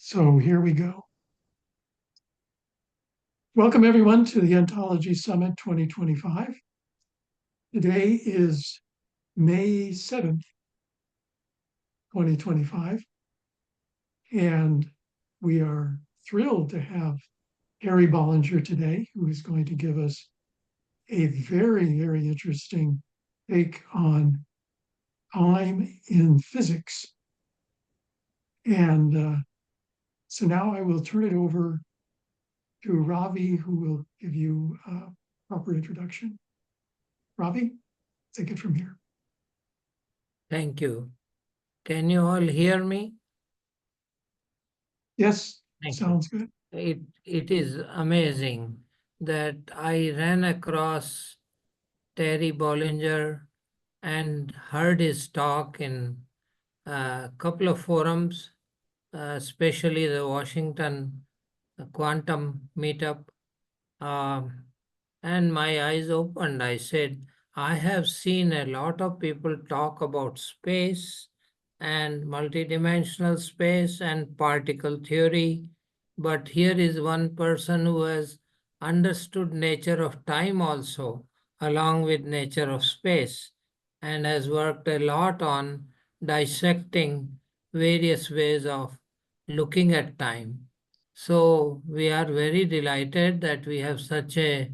So here we go. Welcome everyone to the Ontology Summit 2025. Today is May 7th, 2025, and we are thrilled to have Harry Bollinger today, who is going to give us a very, very interesting take on time in physics. And so now I will turn it over to Ravi, who will give you a proper introduction. Ravi, take it from here. Thank you. Can you all hear me? Yes, Thank sounds good. It is amazing that I ran across Terry Bollinger and heard his talk in a couple of forums, especially the Washington Quantum Meetup. And my eyes opened. I said, I have seen a lot of people talk about space and multidimensional space and particle theory, but here is one person who has understood nature of time also, along with nature of space, and has worked a lot on dissecting various ways of looking at time. So we are very delighted that we have such a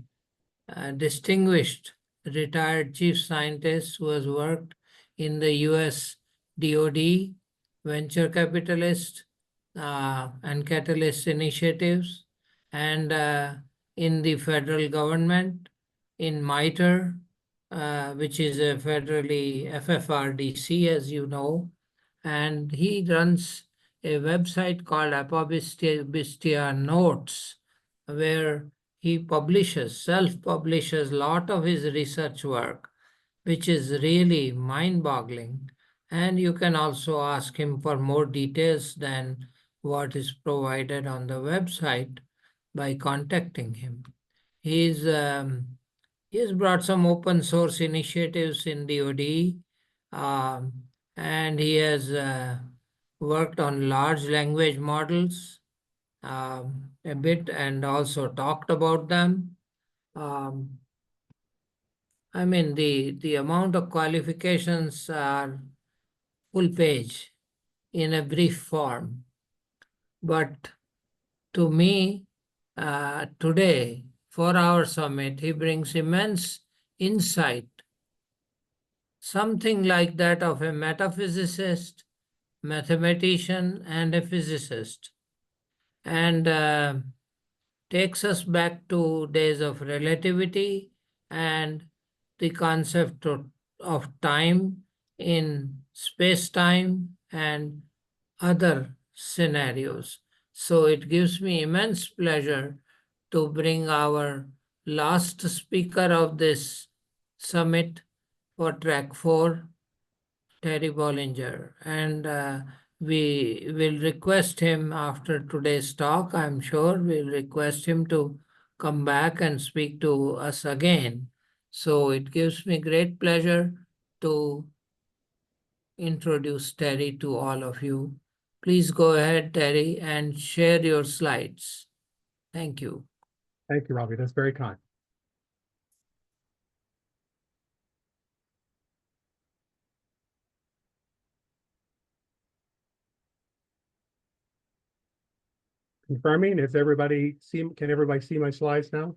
distinguished retired chief scientist who has worked in the US DoD, venture capitalist, and catalyst initiatives, and in the federal government, in MITRE, which is a federally FFRDC, as you know, and he runs a website called Apobistia Notes, where he self-publishes a lot of his research work, which is really mind-boggling. And you can also ask him for more details than what is provided on the website by contacting him. He's brought some open source initiatives in DoD, and he has worked on large language models a bit and also talked about them. I mean, the amount of qualifications are full page in a brief form. But to me, today, for our summit, he brings immense insight, something like that of a metaphysicist, mathematician, and a physicist, and takes us back to days of relativity and the concept of time in space-time and other scenarios. So it gives me immense pleasure to bring our last speaker of this summit for track 4, Terry Bollinger. And we will request him after today's talk, I'm sure we'll request him to come back and speak to us again. So it gives me great pleasure to introduce Terry to all of you. Please go ahead, Terry, and share your slides. Thank you. Thank you, Robbie. That's very kind. Confirming, can everybody see my slides now?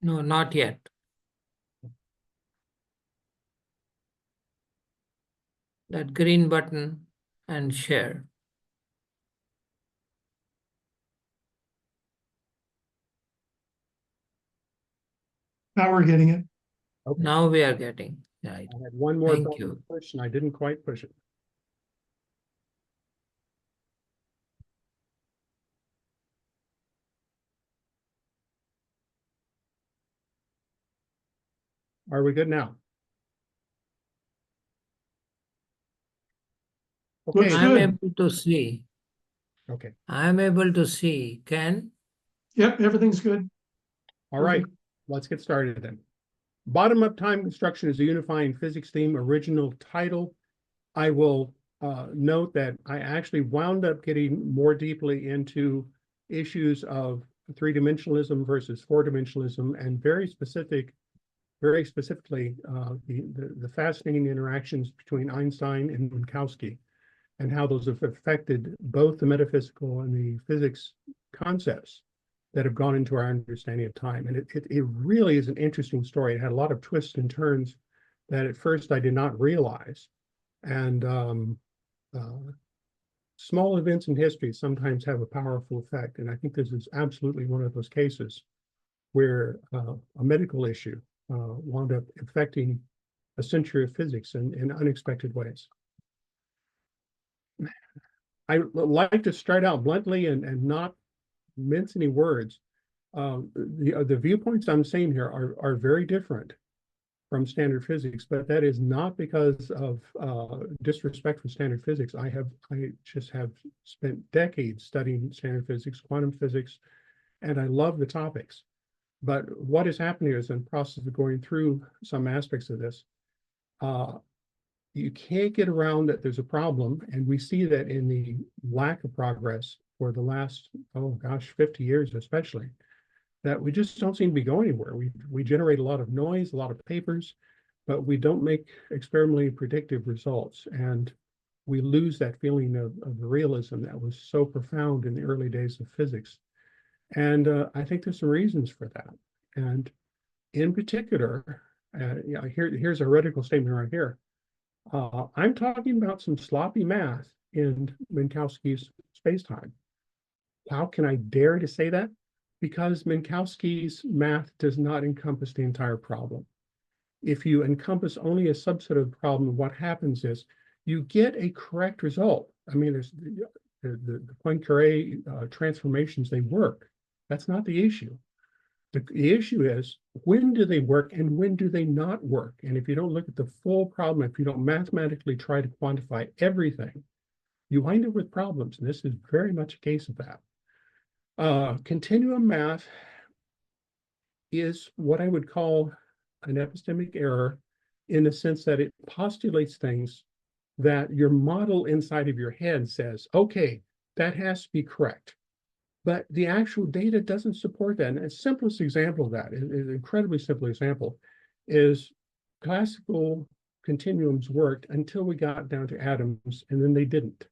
No, not yet. That green button and share. Now we're getting it. Okay. Now we are getting right. I had one more Thank button you. to push and I didn't quite push it. Are we good now? Looks Okay. I'm good. able to see. Okay. I'm able to see. Ken? Yep, everything's good. All right. Perfect. Let's get started then. Bottom-up time construction is a unifying physics theme. Original title. I will note that I actually wound up getting more deeply into issues of three-dimensionalism versus four-dimensionalism, and very specifically, the fascinating interactions between Einstein and Minkowski, and how those have affected both the metaphysical and the physics concepts that have gone into our understanding of time. And it really is an interesting story. It had a lot of twists and turns that at first I did not realize. And small events in history sometimes have a powerful effect. And I think this is absolutely one of those cases where a medical issue wound up affecting a century of physics in unexpected ways. I like to start out bluntly and not mince any words. The viewpoints I'm saying here are very different from standard physics, but that is not because of disrespect for standard physics. I just have spent decades studying standard physics, quantum physics, and I love the topics. But what is happening is, in the process of going through some aspects of this, you can't get around that there's a problem, and we see that in the lack of progress for the last, 50 years especially, that we just don't seem to be going anywhere. We generate a lot of noise, a lot of papers, but we don't make experimentally predictive results, and we lose that feeling of realism that was so profound in the early days of physics. And I think there's some reasons for that. And in particular, here's a heretical statement right here. I'm talking about some sloppy math in Minkowski's spacetime. How can I dare to say that? Because Minkowski's math does not encompass the entire problem. If you encompass only a subset of the problem, what happens is you get a correct result. I mean, there's the Poincare transformations, they work. That's not the issue. The issue is, when do they work and when do they not work? And if you don't look at the full problem, if you don't mathematically try to quantify everything, you wind up with problems. And this is very much a case of that. Continuum math is what I would call an epistemic error, in the sense that it postulates things that your model inside of your head says, okay, that has to be correct. But the actual data doesn't support that. And the simplest example of that, is an incredibly simple example, is classical continuums worked until we got down to atoms, and then they didn't.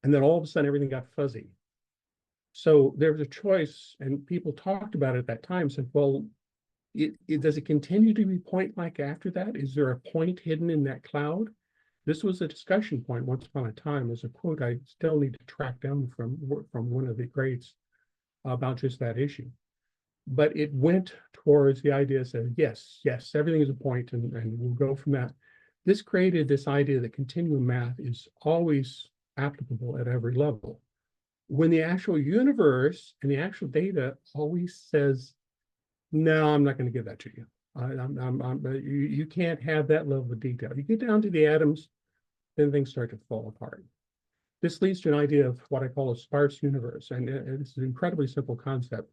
And then all of a sudden, everything got fuzzy. So there was a choice, and people talked about it at that time, said, well, does it continue to be point-like after that? Is there a point hidden in that cloud? This was a discussion point once upon a time. There's a quote I still need to track down from one of the greats about just that issue. But it went towards the idea that, yes, everything is a point, and we'll go from that. This created this idea that continuum math is always applicable at every level, when the actual universe and the actual data always says, no, I'm not going to give that to you. You can't have that level of detail. You get down to the atoms, then things start to fall apart. This leads to an idea of what I call a sparse universe. And it's an incredibly simple concept,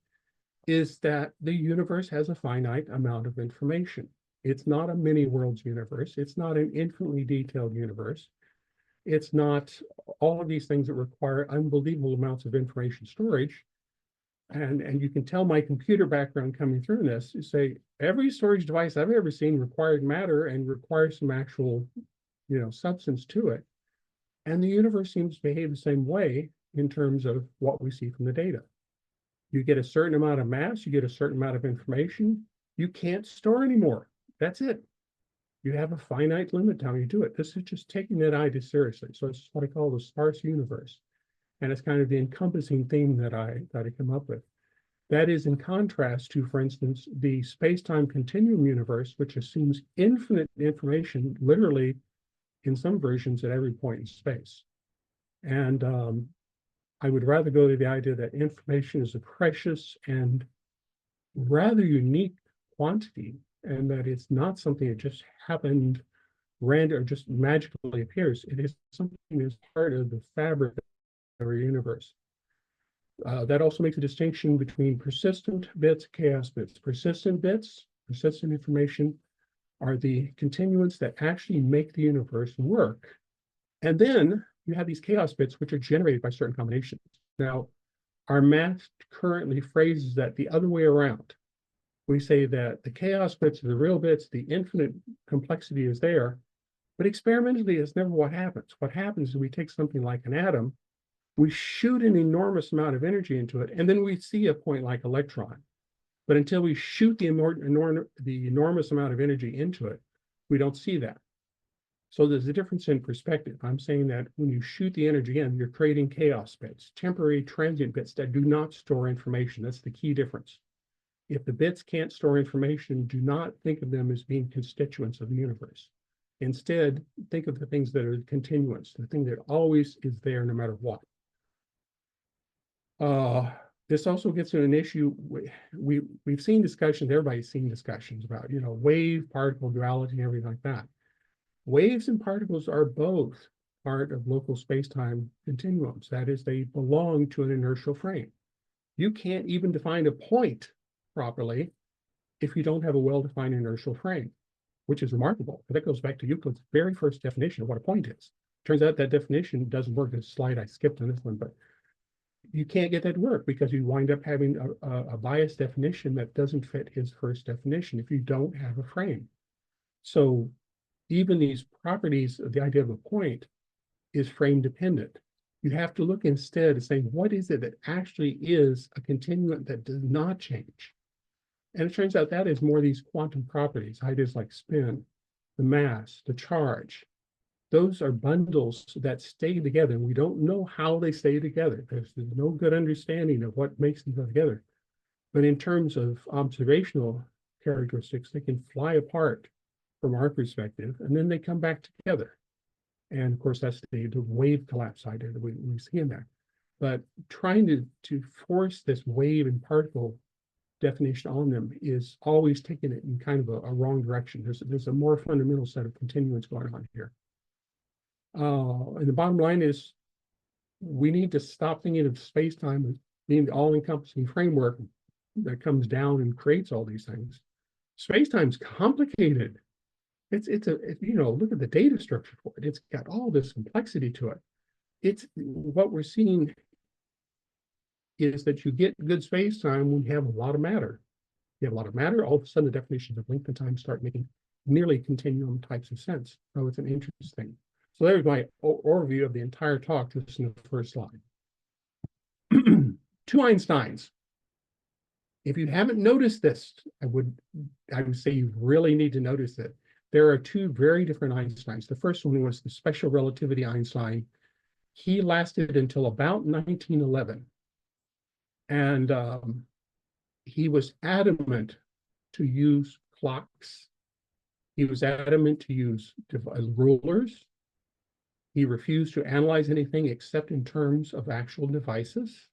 is that the universe has a finite amount of information. It's not a many worlds universe. It's not an infinitely detailed universe. It's not all of these things that require unbelievable amounts of information storage. And you can tell my computer background coming through this, you say, every storage device I've ever seen required matter and requires some actual, substance to it. And the universe seems to behave the same way in terms of what we see from the data. You get a certain amount of mass, you get a certain amount of information, you can't store anymore. That's it. You have a finite limit to how you do it. This is just taking that idea seriously. So it's what I call the sparse universe. And it's kind of the encompassing theme that I come up with. That is in contrast to, for instance, the space-time continuum universe, which assumes infinite information, literally in some versions at every point in space. And I would rather go to the idea that information is a precious and rather unique quantity, and that it's not something that just happened random or just magically appears. It is something that's part of the fabric of our universe. That also makes a distinction between persistent bits, chaos bits. Persistent bits, persistent information, are the continuants that actually make the universe work. And then you have these chaos bits, which are generated by certain combinations. Now, our math currently phrases that the other way around. We say that the chaos bits are the real bits, the infinite complexity is there, but experimentally, it's never what happens. What happens is we take something like an atom, we shoot an enormous amount of energy into it, and then we see a point like electron. But until we shoot the enormous amount of energy into it, we don't see that. So there's a difference in perspective. I'm saying that when you shoot the energy in, you're creating chaos bits, temporary transient bits that do not store information. That's the key difference. If the bits can't store information, do not think of them as being constituents of the universe. Instead, think of the things that are continuants, the thing that always is there no matter what. This also gets to an issue. We've seen discussions, everybody's seen discussions about, wave particle duality and everything like that. Waves and particles are both part of local spacetime continuums. That is, they belong to an inertial frame. You can't even define a point properly if you don't have a well-defined inertial frame, which is remarkable. But that goes back to Euclid's very first definition of what a point is. Turns out that definition doesn't work. This slide I skipped on this one, but you can't get that to work because you wind up having a biased definition that doesn't fit his first definition if you don't have a frame. So even these properties of the idea of a point is frame dependent. You have to look instead at saying, what is it that actually is a continuant that does not change? And it turns out that is more these quantum properties, ideas like spin, the mass, the charge. Those are bundles that stay together. We don't know how they stay together. There's no good understanding of what makes them go together. But in terms of observational characteristics, they can fly apart from our perspective, and then they come back together. And of course, that's the wave collapse idea that we see in there. But trying to force this wave and particle definition on them is always taking it in kind of a wrong direction. There's a more fundamental set of continuance going on here. And the bottom line is we need to stop thinking of space-time as being the all-encompassing framework that comes down and creates all these things. Space-time's complicated. It's look at the data structure for it. It's got all this complexity to it. It's what we're seeing is that you get good space-time when you have a lot of matter. You have a lot of matter, all of a sudden the definitions of length and time start making nearly continuum types of sense. So it's an interesting. So there's my overview of the entire talk, just in the first slide. Two Einsteins. If you haven't noticed this, I would say you really need to notice it. There are two very different Einsteins. The first one was the special relativity Einstein. He lasted until about 1911. And he was adamant to use clocks. He was adamant to use rulers. He refused to analyze anything except in terms of actual devices.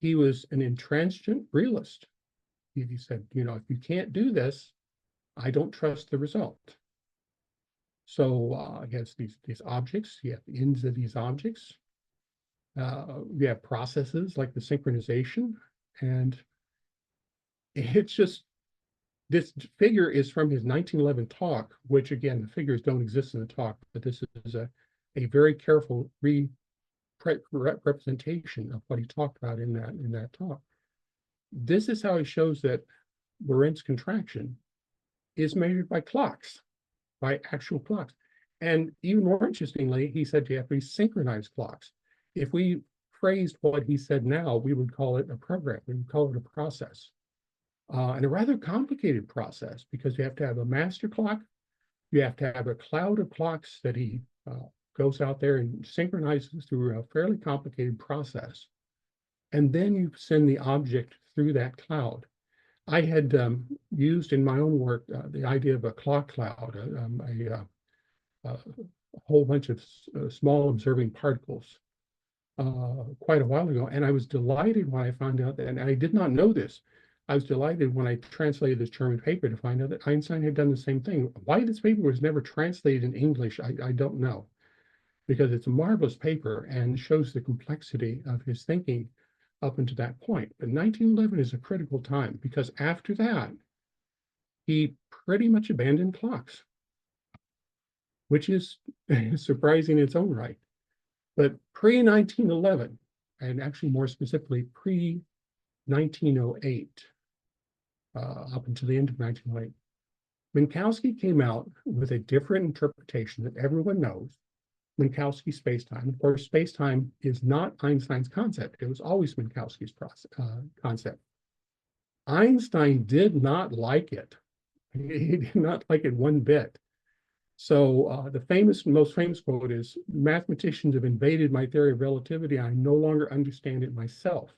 He was an intransigent realist. He said, if you can't do this, I don't trust the result. So he has these objects. You have the ends of these objects. We have processes like the synchronization. And it's just, this figure is from his 1911 talk, which again, the figures don't exist in the talk, but this is a very careful representation of what he talked about in that talk. This is how he shows that Lorentz contraction is measured by clocks, by actual clocks. And even more interestingly, he said you have to synchronize clocks. If we phrased what he said now, we would call it a program. We would call it a process. And a rather complicated process because you have to have a master clock. You have to have a cloud of clocks that he goes out there and synchronizes through a fairly complicated process. And then you send the object through that cloud. I had used in my own work the idea of a clock cloud, a whole bunch of small observing particles quite a while ago. And I was delighted when I found out that, and I did not know this, I was delighted when I translated this German paper to find out that Einstein had done the same thing. Why this paper was never translated in English, I don't know, because it's a marvelous paper and shows the complexity of his thinking up until that point. But 1911 is a critical time because after that, he pretty much abandoned clocks. which is surprising in its own right. But pre-1911, and actually more specifically pre-1908, up until the end of 1908, Minkowski came out with a different interpretation that everyone knows, Minkowski spacetime. Of course, spacetime is not Einstein's concept. It was always Minkowski's concept. Einstein did not like it. He did not like it one bit. So the most famous quote is, "Mathematicians have invaded my theory of relativity. I no longer understand it myself."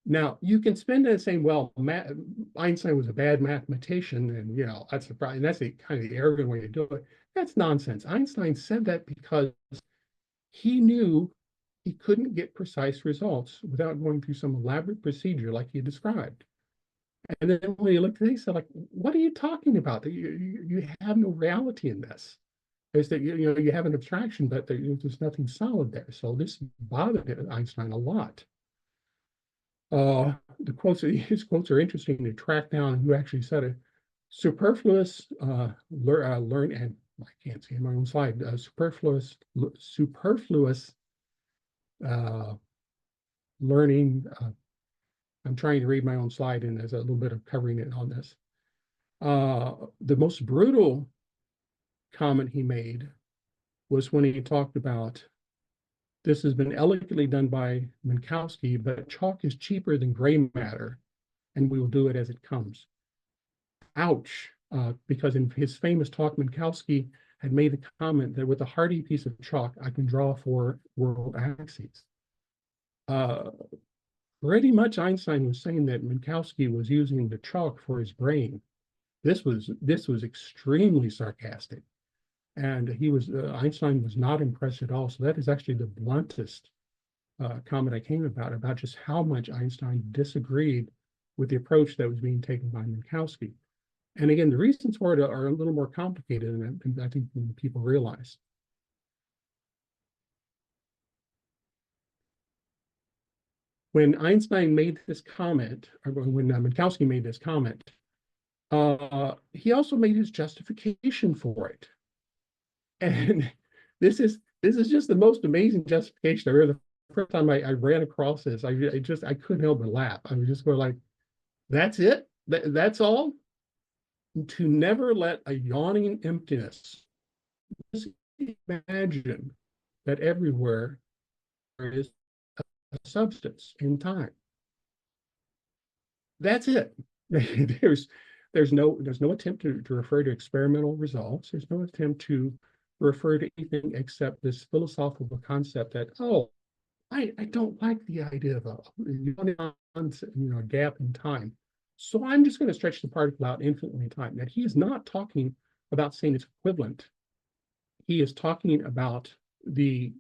Now, you can spend it saying, well, Einstein was a bad mathematician, and that's the problem. That's kind of the arrogant way to do it. That's nonsense. Einstein said that because he knew he couldn't get precise results without going through some elaborate procedure like he described. And then when he looked at it, he said, like, what are you talking about? You have no reality in this. Is that you have an abstraction, but there's nothing solid there. So this bothered Einstein a lot. His quotes are interesting to track down who actually said it. Superfluous learn, and I can't see in my own slide. Superfluous learning. I'm trying to read my own slide, and there's a little bit of covering it on this. The most brutal comment he made was when he talked about, "This has been elegantly done by Minkowski, but chalk is cheaper than gray matter, and we will do it as it comes." Ouch, because in his famous talk, Minkowski had made the comment that with a hardy piece of chalk, I can draw 4 world axes. Pretty much Einstein was saying that Minkowski was using the chalk for his brain. This was extremely sarcastic. And Einstein was not impressed at all. So that is actually the bluntest comment I came about just how much Einstein disagreed with the approach that was being taken by Minkowski. And again, the reasons for it are a little more complicated than I think people realize. When Einstein made this comment, or when Minkowski made this comment, he also made his justification for it. And this is just the most amazing justification I heard. The first time I ran across this, I couldn't help but laugh. I was just going like, that's it? That's all? To never let a yawning emptiness, just imagine that everywhere there is a substance in time. That's it. There's no attempt to refer to experimental results. There's no attempt to refer to anything except this philosophical concept that, oh, I don't like the idea of a gap in time. So I'm just going to stretch the particle out infinitely in time. Now, he is not talking about saying it's equivalent. He is talking about the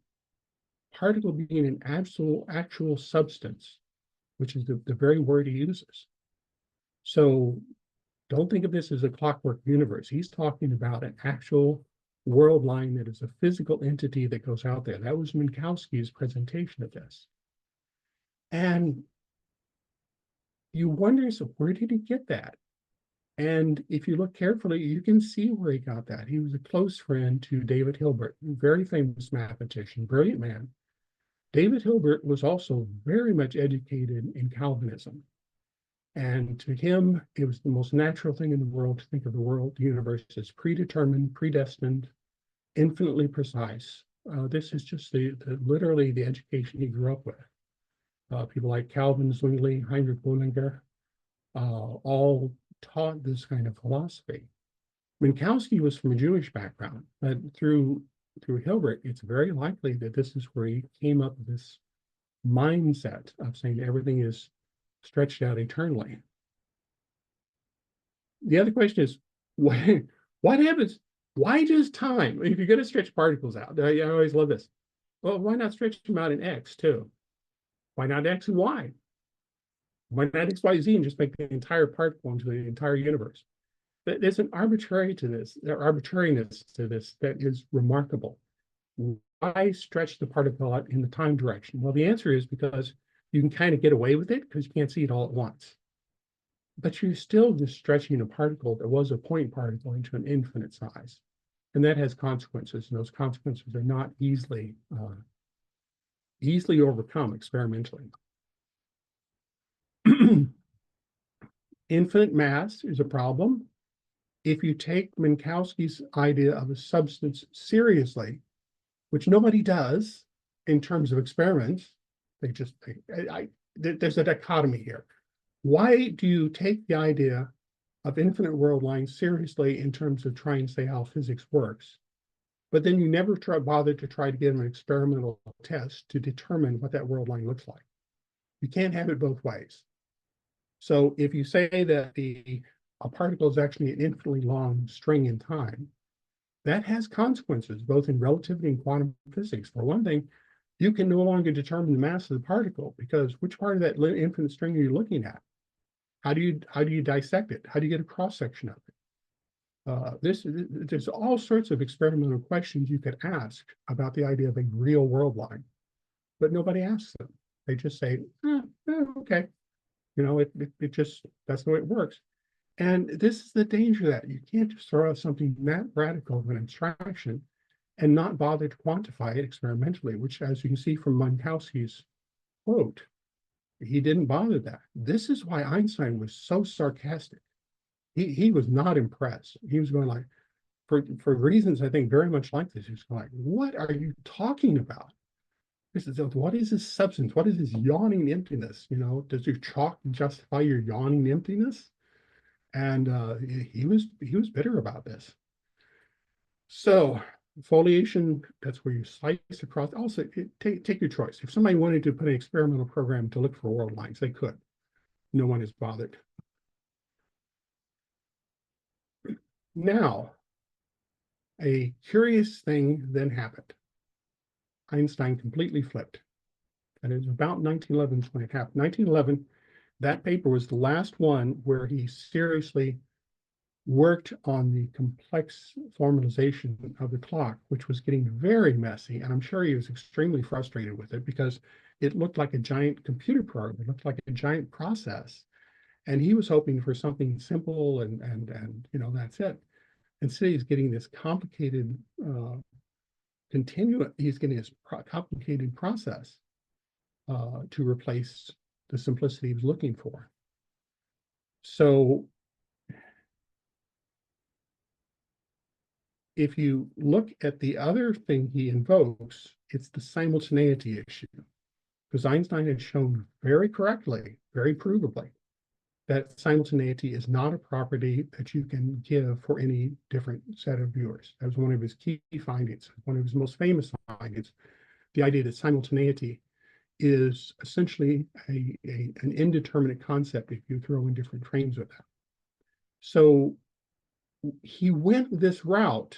particle being an actual substance, which is the very word he uses. So don't think of this as a clockwork universe. He's talking about an actual world line that is a physical entity that goes out there. That was Minkowski's presentation of this. And you wonder, so where did he get that? And if you look carefully, you can see where he got that. He was a close friend to David Hilbert, a very famous mathematician, brilliant man. David Hilbert was also very much educated in Calvinism. And to him, it was the most natural thing in the world to think of the universe as predetermined, predestined, infinitely precise. This is just literally the education he grew up with. People like Calvin, Zwingli, Heinrich Bullinger, all taught this kind of philosophy. Minkowski was from a Jewish background, but through Hilbert, it's very likely that this is where he came up with this mindset of saying everything is stretched out eternally. The other question is, what happens? Why just time? If you're going to stretch particles out, I always love this. Well, why not stretch them out in X too? Why not X and Y? Why not X, Y, Z and just make the entire particle into the entire universe? There's an arbitrariness to this that is remarkable. Why stretch the particle out in the time direction? Well, the answer is because you can kind of get away with it because you can't see it all at once. But you're still just stretching a particle that was a point particle into an infinite size. And that has consequences, and those consequences are not easily overcome experimentally. Infinite mass is a problem. If you take Minkowski's idea of a substance seriously, which nobody does in terms of experiments, there's a dichotomy here. Why do you take the idea of infinite world lines seriously in terms of trying to say how physics works, but then you never bother to try to get an experimental test to determine what that world line looks like? You can't have it both ways. So if you say that a particle is actually an infinitely long string in time, that has consequences both in relativity and quantum physics. For one thing, you can no longer determine the mass of the particle, because which part of that infinite string are you looking at? How do you dissect it? How do you get a cross section of it? There's all sorts of experimental questions you could ask about the idea of a real world line, but nobody asks them. They just say, okay, it just, that's the way it works. And this is the danger, that you can't just throw out something that radical of an abstraction and not bother to quantify it experimentally, which, as you can see from Minkowski's quote, he didn't bother that. This is why Einstein was so sarcastic. He was not impressed. He was going like, for reasons I think very much like this, he was going like, what are you talking about? What is this substance? What is this yawning emptiness? Does your chalk justify your yawning emptiness? And he was bitter about this. So foliation, that's where you slice across. Also, take your choice. If somebody wanted to put an experimental program to look for world lines, they could. No one is bothered. Now, a curious thing then happened. Einstein completely flipped. And it was about 1911 when it happened. 1911, that paper was the last one where he seriously worked on the complex formalization of the clock, which was getting very messy. And I'm sure he was extremely frustrated with it, because it looked like a giant computer program. It looked like a giant process. And he was hoping for something simple and that's it. Instead, he's getting this complicated he's getting this complicated process to replace the simplicity he was looking for. So if you look at the other thing he invokes, it's the simultaneity issue, because Einstein had shown very correctly, very provably, that simultaneity is not a property that you can give for any different set of viewers. That was one of his key findings, one of his most famous findings, the idea that simultaneity is essentially an indeterminate concept if you throw in different frames with that. So he went this route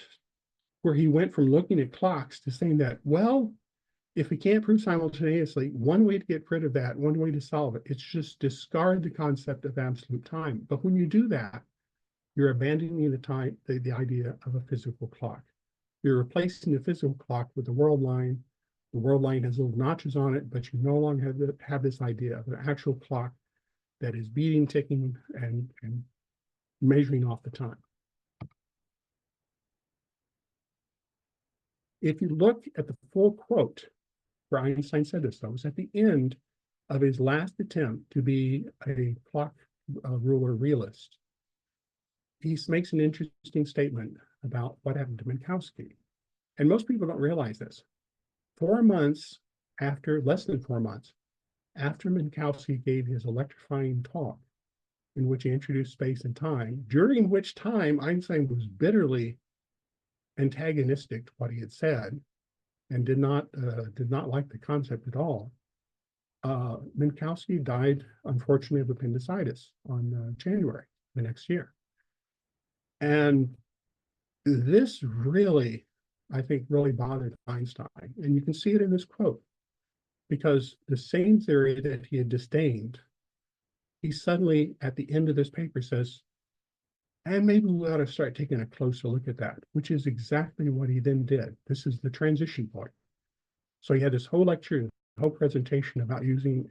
where he went from looking at clocks to saying that, well, if we can't prove simultaneously, one way to get rid of that, one way to solve it, it's just discard the concept of absolute time. But when you do that, you're abandoning the idea of a physical clock. You're replacing the physical clock with the world line. The world line has little notches on it, but you no longer have this idea of an actual clock that is beating, ticking, and measuring off the time. If you look at the full quote, where Einstein said this, though, was at the end of his last attempt to be a clock ruler realist. He makes an interesting statement about what happened to Minkowski. And most people don't realize this. 4 months after, less than 4 months, after Minkowski gave his electrifying talk, in which he introduced space and time, during which time Einstein was bitterly antagonistic to what he had said, and did not like the concept at all. Minkowski died, unfortunately, of appendicitis on January the next year. And this really, I think, really bothered Einstein. And you can see it in this quote, because the same theory that he had disdained, he suddenly, at the end of this paper, says, and maybe we ought to start taking a closer look at that, which is exactly what he then did. This is the transition point. So he had this whole lecture, whole presentation about using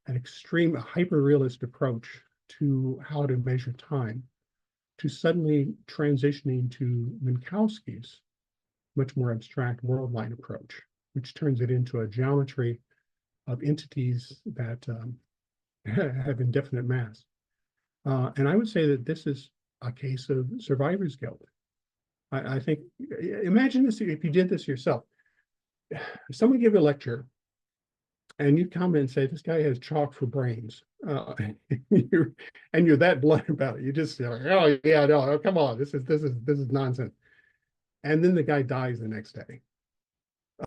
an extreme, hyper-realist approach to how to measure time, to suddenly transitioning to Minkowski's much more abstract worldline approach, which turns it into a geometry of entities that have indefinite mass. And I would say that this is a case of survivor's guilt. I think, imagine this if you did this yourself. Someone give a lecture and you come in and say, this guy has chalk for brains. And you're that blunt about it. You just say, oh yeah, no, come on, this is nonsense. And then the guy dies the next day,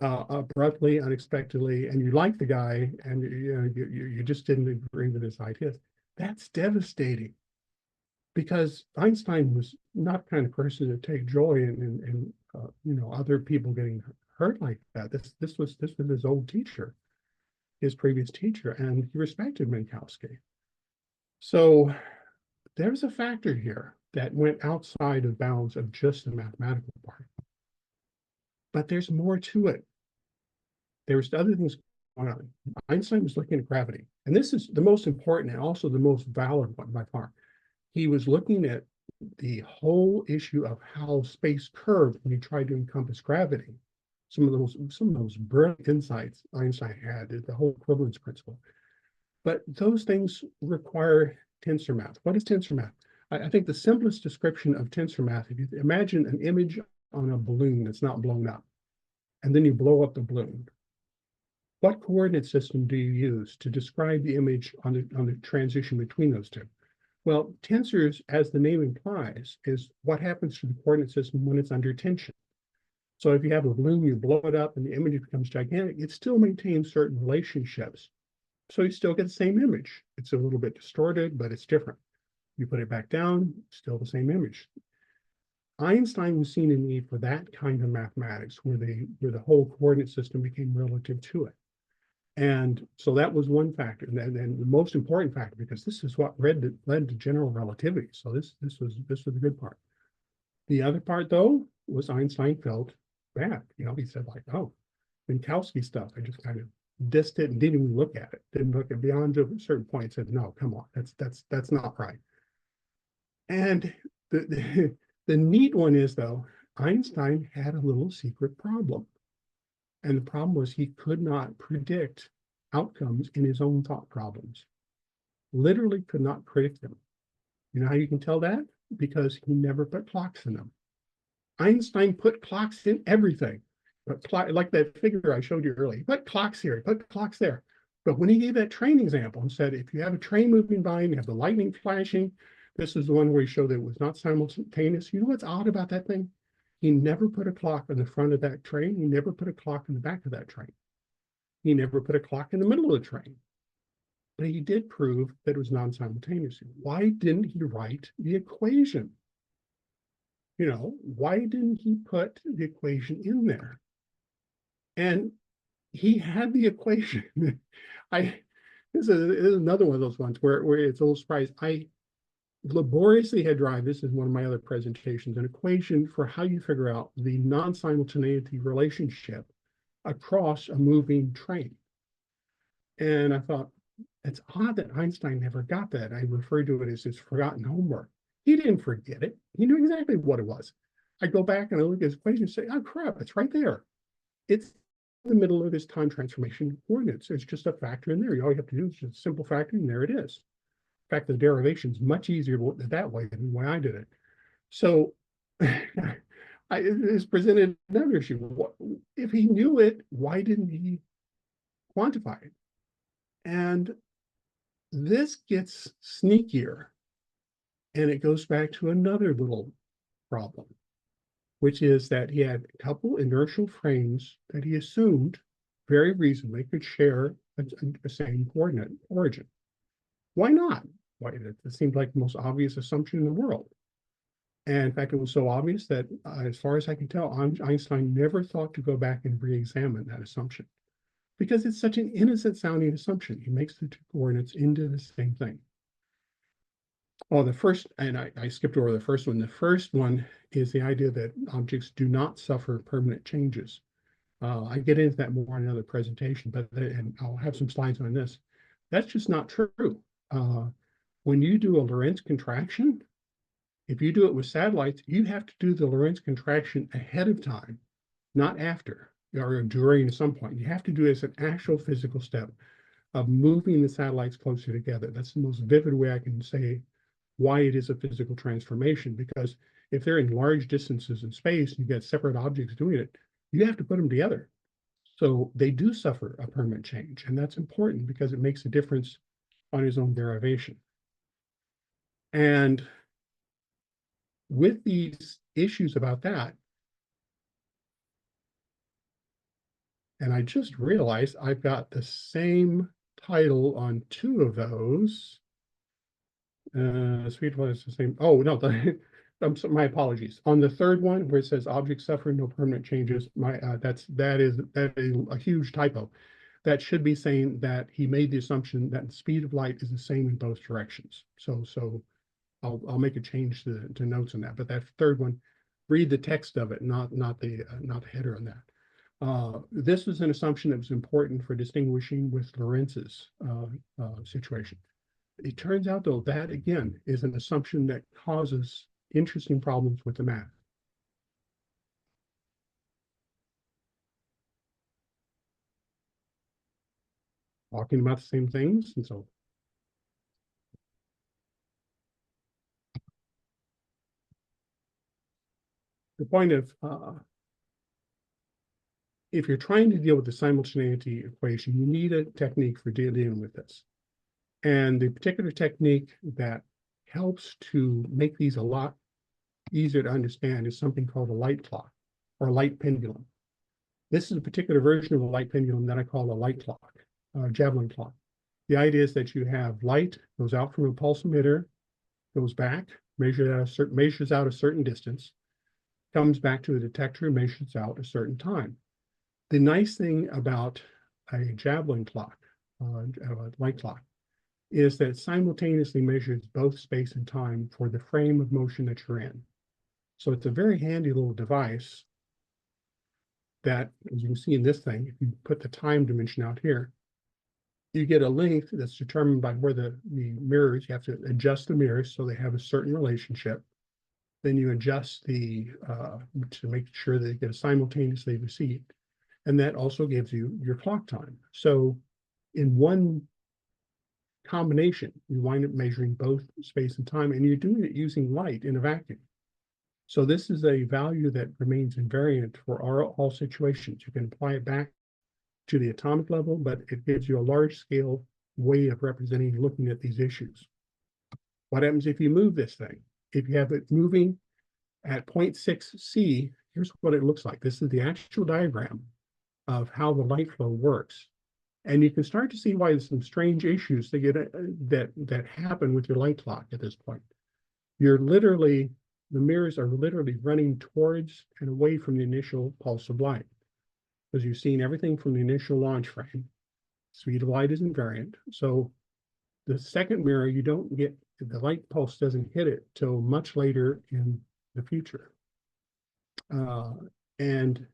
abruptly, unexpectedly, and you like the guy, and you just didn't agree with his ideas. That's devastating, because Einstein was not the kind of person to take joy in other people getting hurt like that. This was his old teacher, his previous teacher, and he respected Minkowski. So there's a factor here that went outside of bounds of just the mathematical part. But there's more to it. There's other things going on. Einstein was looking at gravity, and this is the most important and also the most valid one by far. He was looking at the whole issue of how space curved when he tried to encompass gravity. Some of those brilliant insights Einstein had, the whole equivalence principle. But those things require tensor math. What is tensor math? I think the simplest description of tensor math, if you imagine an image on a balloon that's not blown up, and then you blow up the balloon. What coordinate system do you use to describe the image on the transition between those two? Well, tensors, as the name implies, is what happens to the coordinate system when it's under tension. So if you have a balloon, you blow it up and the image becomes gigantic, it still maintains certain relationships. So you still get the same image. It's a little bit distorted, but it's different. You put it back down, still the same image. Einstein was seeing a need for that kind of mathematics where the whole coordinate system became relative to it. And so that was one factor. And then the most important factor, because this is what led to general relativity. So this was the good part. The other part, though, was Einstein felt bad. He said, like, oh, Minkowski stuff, I just kind of dissed it and didn't even look at it. Didn't look at beyond a certain point. Said, no, come on, that's not right. And the neat one is, though, Einstein had a little secret problem. And the problem was he could not predict outcomes in his own thought problems. Literally could not predict them. You know how you can tell that? Because he never put clocks in them. Einstein put clocks in everything. But like that figure I showed you earlier, he put clocks here, he put clocks there. But when he gave that train example and said, if you have a train moving by and you have the lightning flashing, this is the one where he showed that it was not simultaneous. You know what's odd about that thing? He never put a clock on the front of that train. He never put a clock in the back of that train. He never put a clock in the middle of the train. But he did prove that it was non-simultaneous. Why didn't he write the equation? Why didn't he put the equation in there? And he had the equation. This is another one of those ones where it's a little surprise. I laboriously had derived, this is one of my other presentations, an equation for how you figure out the non-simultaneity relationship across a moving train. And I thought, it's odd that Einstein never got that. I referred to it as his forgotten homework. He didn't forget it. He knew exactly what it was. I go back and I look at his equation and say, oh crap, it's right there. It's in the middle of his time transformation coordinates. There's just a factor in there. All you have to do is just a simple factor, and there it is. In fact, the derivation is much easier that way than the way I did it. So it's presented another issue. If he knew it, why didn't he quantify it? And this gets sneakier, and it goes back to another little problem, which is that he had a couple inertial frames that he assumed very reasonably could share a same coordinate origin. Why not? Why, it seemed like the most obvious assumption in the world. And in fact, it was so obvious that as far as I can tell, Einstein never thought to go back and re-examine that assumption, because it's such an innocent sounding assumption. He makes the two coordinates into the same thing. Oh, the first, and I skipped over the first one. The first one is the idea that objects do not suffer permanent changes. I get into that more in another presentation, and I'll have some slides on this. That's just not true. When you do a Lorentz contraction, If you do it with satellites, you have to do the Lorentz contraction ahead of time, not after or during some point. You have to do it as an actual physical step of moving the satellites closer together. That's the most vivid way I can say why it is a physical transformation, because if they're in large distances in space, you get separate objects doing it, you have to put them together. So they do suffer a permanent change, and that's important because it makes a difference on his own derivation. And with these issues about that, and I just realized I've got the same title on two of those. Sweet one is the same. Oh, no, my apologies. On the third one, where it says objects suffer no permanent changes, that is a huge typo. That should be saying that he made the assumption that the speed of light is the same in both directions. So I'll make a change to notes on that. But that third one, read the text of it, not the header on that. This is an assumption that was important for distinguishing with Lorentz's situation. It turns out, though, that again is an assumption that causes interesting problems with the math. Talking about the same things, and so the point of if you're trying to deal with the simultaneity equation, you need a technique for dealing with this. And the particular technique that helps to make these a lot easier to understand is something called a light clock or light pendulum. This is a particular version of a light pendulum that I call a light clock, javelin clock. The idea is that you have light goes out from a pulse emitter, goes back, measures out a certain distance, comes back to a detector, measures out a certain time. The nice thing about a javelin clock, a light clock, is that it simultaneously measures both space and time for the frame of motion that you're in. So it's a very handy little device that, as you can see in this thing, if you put the time dimension out here, you get a length that's determined by where the mirrors, you have to adjust the mirrors so they have a certain relationship. Then you adjust the, to make sure that they get simultaneously received. And that also gives you your clock time. So in one combination, you wind up measuring both space and time, and you're doing it using light in a vacuum. So this is a value that remains invariant for all situations. You can apply it back to the atomic level, but it gives you a large scale way of representing, looking at these issues. What happens if you move this thing? If you have it moving at 0.6 C, here's what it looks like. This is the actual diagram of how the light flow works. And you can start to see why there's some strange issues that get that happen with your light clock at this point. You're literally, the mirrors are literally running towards and away from the initial pulse of light, because you've seen everything from the initial launch frame. Speed of light is invariant. So the second mirror, you don't get, the light pulse doesn't hit it till much later in the future. And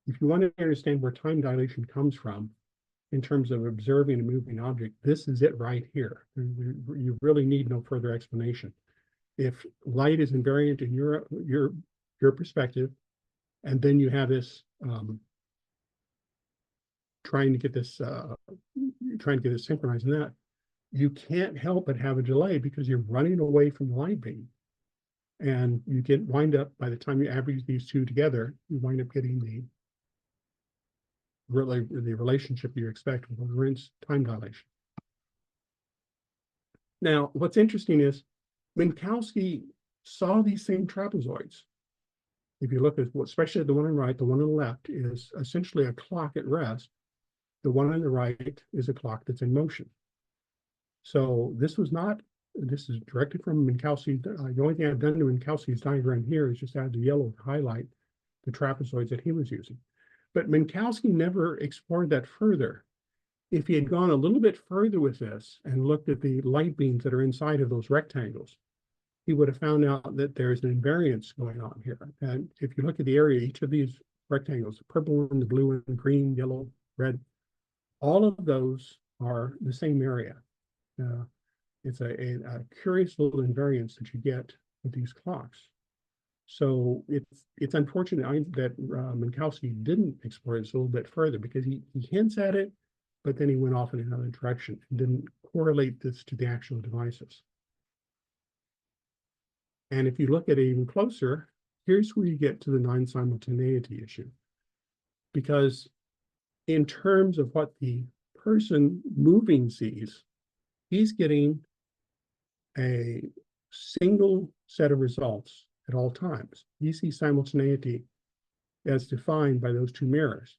if you want to understand where time dilation comes from, in terms of observing a moving object, this is it right here. You really need no further explanation. If light is invariant in your perspective, and then you have this trying to get this synchronized in that, you can't help but have a delay because you're running away from the light beam. And you wind up, by the time you average these two together, you wind up getting the relationship you expect with Lorentz time dilation. Now, what's interesting is Minkowski saw these same trapezoids. If you look at, especially the one on the right, the one on the left is essentially a clock at rest. The one on the right is a clock that's in motion. So this is directly from Minkowski. The only thing I've done to Minkowski's diagram here is just add the yellow to highlight the trapezoids that he was using. But Minkowski never explored that further. If he had gone a little bit further with this and looked at the light beams that are inside of those rectangles, he would have found out that there's an invariance going on here. And if you look at the area, each of these rectangles, the purple one, the blue one, green, yellow, red, all of those are the same area. It's a curious little invariance that you get with these clocks. So it's unfortunate that Minkowski didn't explore this a little bit further, because he hints at it, but then he went off in another direction and didn't correlate this to the actual devices. And if you look at it even closer, here's where you get to the non-simultaneity issue. Because in terms of what the person moving sees, he's getting a single set of results at all times. He sees simultaneity as defined by those two mirrors.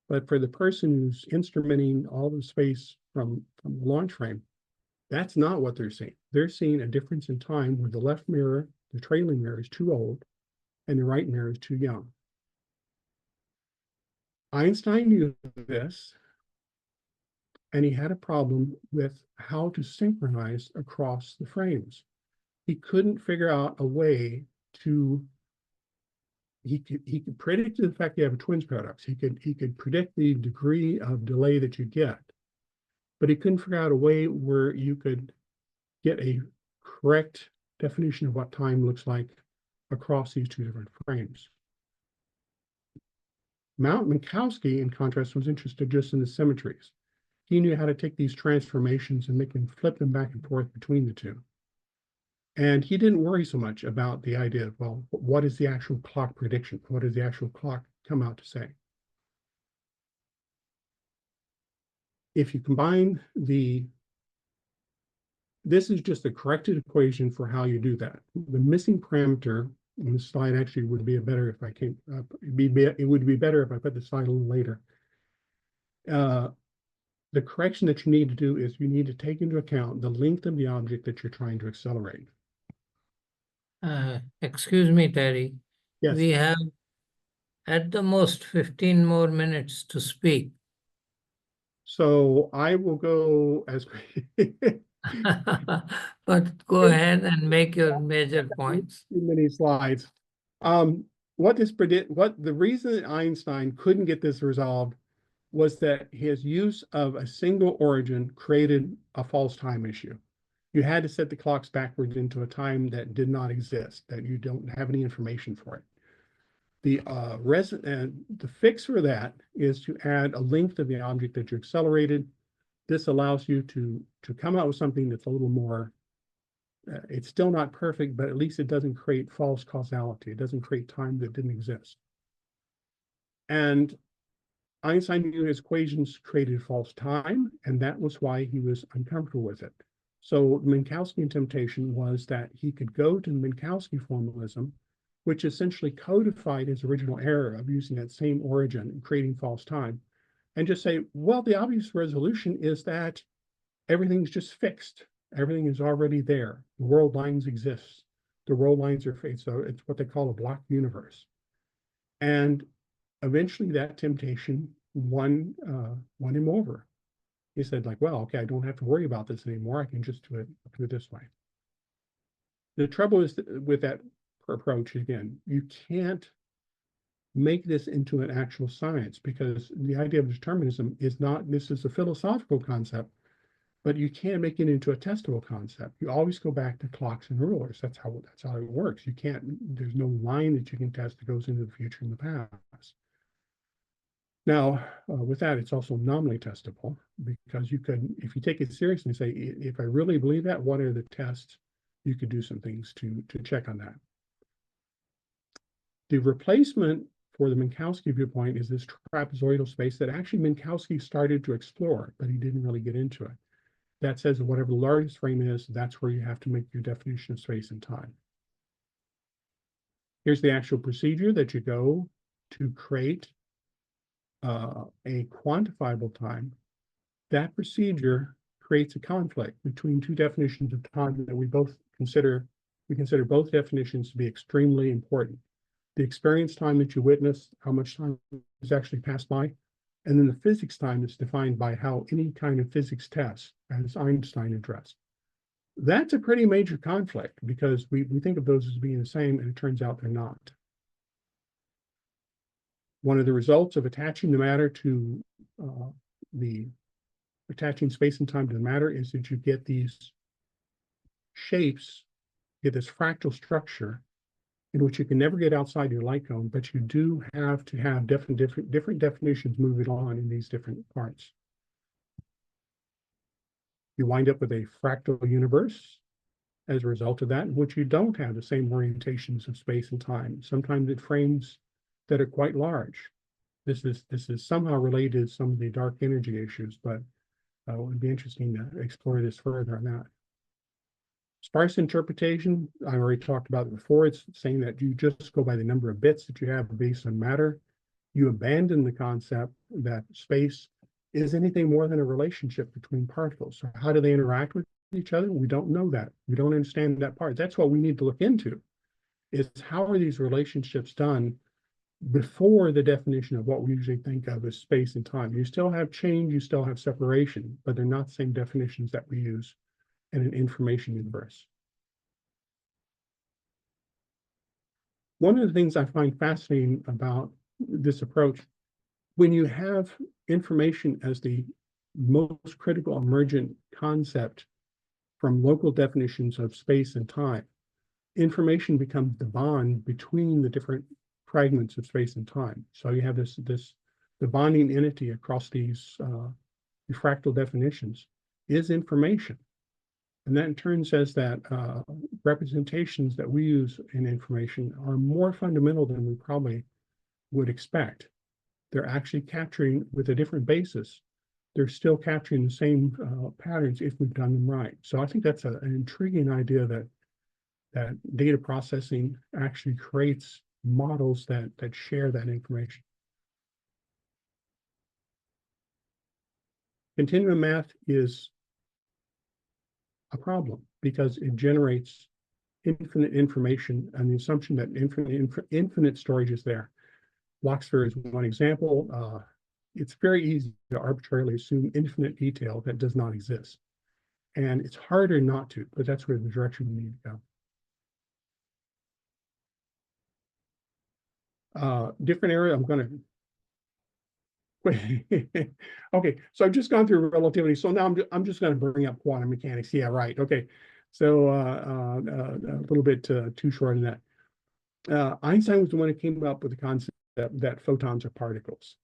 But for the person who's instrumenting all the space from the launch frame, that's not what they're seeing. They're seeing a difference in time where the left mirror, the trailing mirror, is too old, and the right mirror is too young. Einstein knew this, and he had a problem with how to synchronize across the frames. He couldn't figure out a way to, he could predict the fact you have a twins paradox. He could predict the degree of delay that you get, but he couldn't figure out a way where you could get a correct definition of what time looks like across these two different frames. Minkowski, in contrast, was interested just in the symmetries. He knew how to take these transformations and make them flip them back and forth between the two. And he didn't worry so much about the idea of, well, what is the actual clock prediction? What does the actual clock come out to say? If you combine this is just a corrected equation for how you do that. The missing parameter in the slide actually would be better if I came, it would be better if I put the slide a little later. The correction that you need to do is you need to take into account the length of the object that you're trying to accelerate. Excuse me, Terry. Yes. We have at the most 15 more minutes to speak. So I will go as But go ahead and make your major points. too many slides. What the reason that Einstein couldn't get this resolved was that his use of a single origin created a false time issue. You had to set the clocks backwards into a time that did not exist, that you don't have any information for it. The fix for that is to add a length of the object that you accelerated. This allows you to come out with something that's a little more, it's still not perfect, but at least it doesn't create false causality. It doesn't create time that didn't exist. And Einstein knew his equations created false time, and that was why he was uncomfortable with it. So the Minkowskian temptation was that he could go to the Minkowski formalism, which essentially codified his original error of using that same origin and creating false time, and just say, well, the obvious resolution is that everything's just fixed. Everything is already there. The world lines exist. The world lines are fixed. So it's what they call a block universe. And eventually that temptation won him over. He said, like, well, okay, I don't have to worry about this anymore. I can just do it this way. The trouble is with that approach, again, you can't make this into an actual science, because the idea of determinism is not, this is a philosophical concept, but you can't make it into a testable concept. You always go back to clocks and rulers. That's how it works. You can't, there's no line that you can test that goes into the future and the past. Now, with that, it's also nominally testable, because you could, if you take it seriously and say, if I really believe that, what are the tests? You could do some things to check on that. The replacement for the Minkowski viewpoint is this trapezoidal space that actually Minkowski started to explore, but he didn't really get into it. That says that whatever the largest frame is, that's where you have to make your definition of space and time. Here's the actual procedure that you go to create a quantifiable time. That procedure creates a conflict between two definitions of time that we consider both definitions to be extremely important. The experience time that you witness, how much time has actually passed by, and then the physics time is defined by how any kind of physics test, as Einstein addressed. That's a pretty major conflict, because we think of those as being the same, and it turns out they're not. One of the results of attaching the matter to attaching space and time to the matter is that you get these shapes get this fractal structure in which you can never get outside your light cone, but you do have to have different definitions moving on in these different parts. You wind up with a fractal universe as a result of that, in which you don't have the same orientations of space and time. Sometimes it frames that are quite large. This is somehow related to some of the dark energy issues, but it would be interesting to explore this further on that. Sparse interpretation, I already talked about it before. It's saying that you just go by the number of bits that you have based on matter. You abandon the concept that space is anything more than a relationship between particles. So how do they interact with each other? We don't know that. We don't understand that part. That's what we need to look into, is how are these relationships done before the definition of what we usually think of as space and time. You still have change, you still have separation, but they're not the same definitions that we use in an information universe. One of the things I find fascinating about this approach, when you have information as the most critical emergent concept from local definitions of space and time, information becomes the bond between the different fragments of space and time. So you have the bonding entity across these fractal definitions is information. And that in turn says that representations that we use in information are more fundamental than we probably would expect. They're actually capturing, with a different basis, they're still capturing the same patterns if we've done them right. So I think that's an intriguing idea that data processing actually creates models that share that information. Continuum math is a problem because it generates infinite information and the assumption that infinite storage is there. Blocksphere is one example. It's very easy to arbitrarily assume infinite detail that does not exist. And it's harder not to, but that's where the direction we need to go. Different area, I'm going to okay, so I've just gone through relativity. So now I'm just going to bring up quantum mechanics. Yeah, right. Okay, so a little bit too short in that. Einstein was the one who came up with the concept that photons are particles.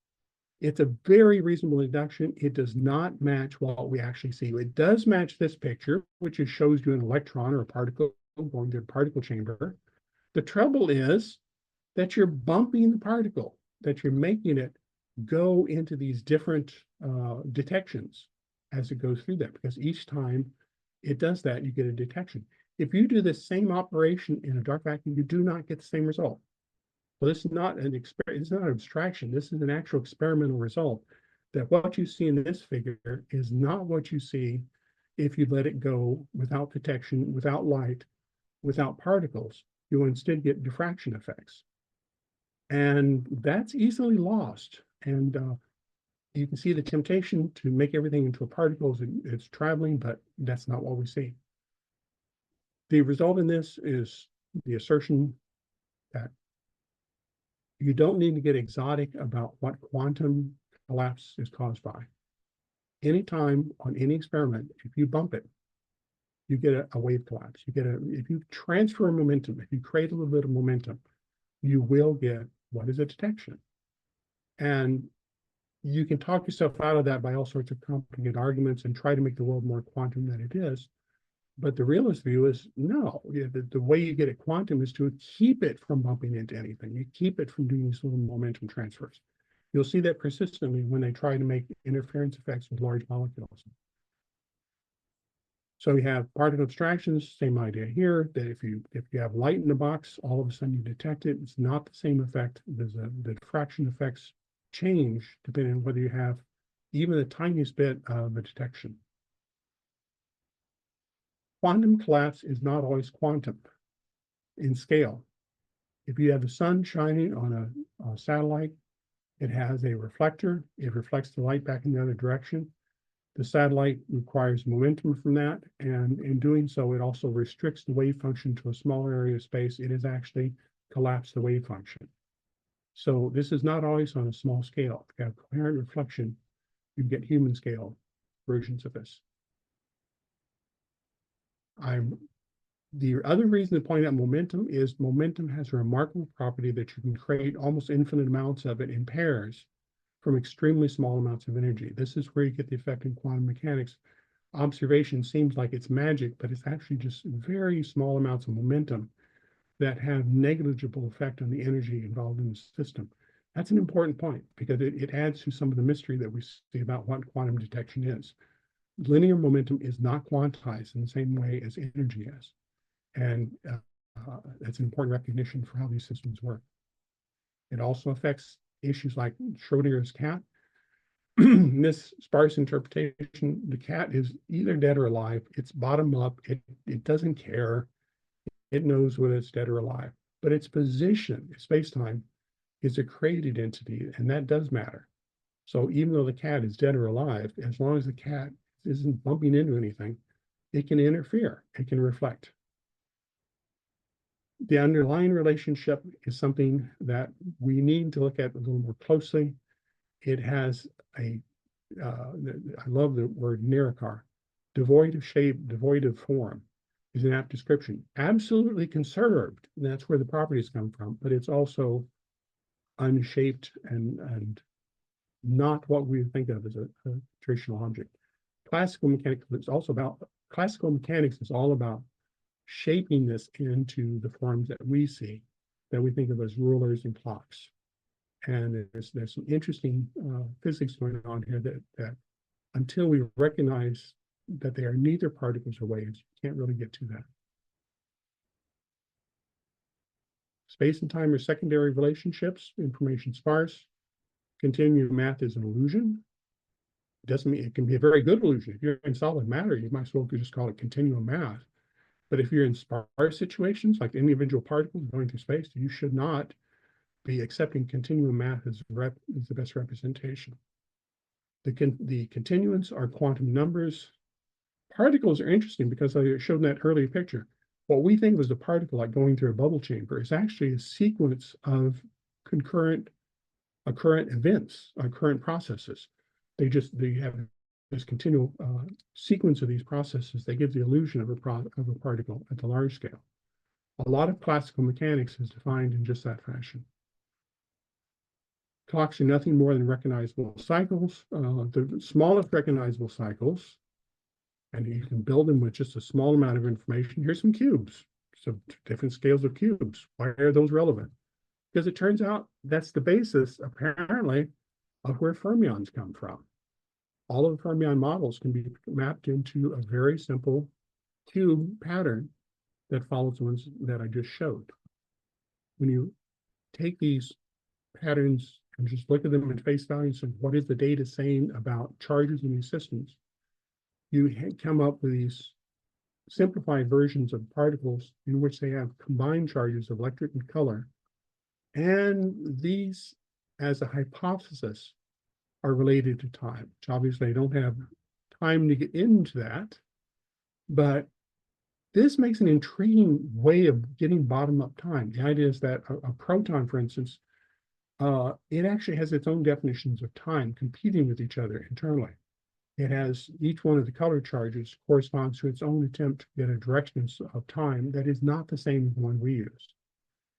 It's a very reasonable deduction. It does not match what we actually see. It does match this picture, which shows you an electron or a particle going to a particle chamber. The trouble is that you're bumping the particle, that you're making it go into these different detections as it goes through that, because each time it does that, you get a detection. If you do the same operation in a dark vacuum, you do not get the same result. Well, this is not an it's not an abstraction. This is an actual experimental result, that what you see in this figure is not what you see if you let it go without detection, without light, without particles. You'll instead get diffraction effects. And that's easily lost. And you can see the temptation to make everything into a particle as it's traveling, but that's not what we see. The result in this is the assertion that you don't need to get exotic about what quantum collapse is caused by. Anytime on any experiment, if you bump it, you get a wave collapse. If you transfer momentum, if you create a little bit of momentum, you will get what is a detection. And you can talk yourself out of that by all sorts of complicated arguments and try to make the world more quantum than it is. But the realist view is no. The way you get it quantum is to keep it from bumping into anything. You keep it from doing these little momentum transfers. You'll see that persistently when they try to make interference effects with large molecules. So you have particle abstractions, same idea here, that if you have light in the box, all of a sudden you detect it. It's not the same effect. The diffraction effects change depending on whether you have even the tiniest bit of a detection. Quantum collapse is not always quantum in scale. If you have the sun shining on a satellite, it has a reflector. It reflects the light back in the other direction. The satellite requires momentum from that, and in doing so, it also restricts the wave function to a smaller area of space. It has actually collapsed the wave function. So this is not always on a small scale. If you have coherent reflection, you get human scale versions of this. I'm The other reason to point out momentum is momentum has a remarkable property that you can create almost infinite amounts of it in pairs from extremely small amounts of energy. This is where you get the effect in quantum mechanics. Observation seems like it's magic, but it's actually just very small amounts of momentum that have negligible effect on the energy involved in the system. That's an important point because it adds to some of the mystery that we see about what quantum detection is. Linear momentum is not quantized in the same way as energy is. And that's an important recognition for how these systems work. It also affects issues like Schrodinger's cat. In this sparse interpretation, the cat is either dead or alive. It's bottom up. It doesn't care. It knows whether it's dead or alive. But its position, space-time, is a created entity, and that does matter. So even though the cat is dead or alive, as long as the cat isn't bumping into anything, it can interfere. It can reflect. The underlying relationship is something that we need to look at a little more closely. It has I love the word Nirakar, devoid of shape, devoid of form, is an apt description. Absolutely conserved, and that's where the properties come from, but it's also unshaped and not what we think of as a traditional object. Classical mechanics is all about shaping this into the forms that we see, that we think of as rulers and clocks. And there's some interesting physics going on here that until we recognize that they are neither particles or waves, you can't really get to that. Space and time are secondary relationships, information sparse. Continuum math is an illusion. It doesn't mean it can be a very good illusion. If you're in solid matter, you might as well just call it continuum math. But if you're in sparse situations, like individual particles going through space, you should not be accepting continuum math as the best representation. The continuums are quantum numbers. Particles are interesting because I showed in that earlier picture. What we think was a particle like going through a bubble chamber is actually a sequence of concurrent occurrent events, current processes. They have this continual sequence of these processes. They give the illusion of a particle at the large scale. A lot of classical mechanics is defined in just that fashion. Clocks are nothing more than recognizable cycles. The smallest recognizable cycles, and you can build them with just a small amount of information. Here's some cubes, so different scales of cubes. Why are those relevant? Because it turns out that's the basis, apparently, of where fermions come from. All of the fermion models can be mapped into a very simple cube pattern that follows the ones that I just showed. When you take these patterns and just look at them in face value and say, what is the data saying about charges in these systems? You come up with these simplified versions of particles in which they have combined charges of electric and color. And these, as a hypothesis, are related to time, which obviously I don't have time to get into that. But this makes an intriguing way of getting bottom-up time. The idea is that a proton, for instance, it actually has its own definitions of time competing with each other internally. It has each one of the color charges corresponds to its own attempt to get a direction of time that is not the same as the one we use.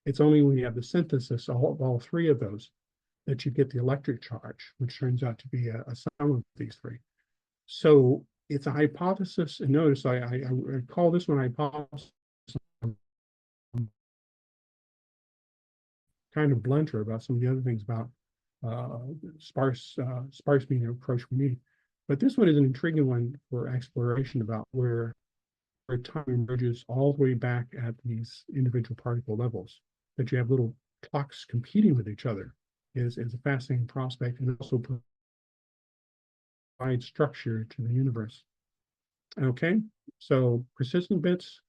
It's only when you have the synthesis of all three of those that you get the electric charge, which turns out to be a sum of these three. So it's a hypothesis, and notice I call this one hypothesis. Kind of blunter about some of the other things about sparse being an approach we need. But this one is an intriguing one for exploration about where time emerges all the way back at these individual particle levels, that you have little clocks competing with each other is a fascinating prospect, and also provides structure to the universe. Okay, so persistent bits,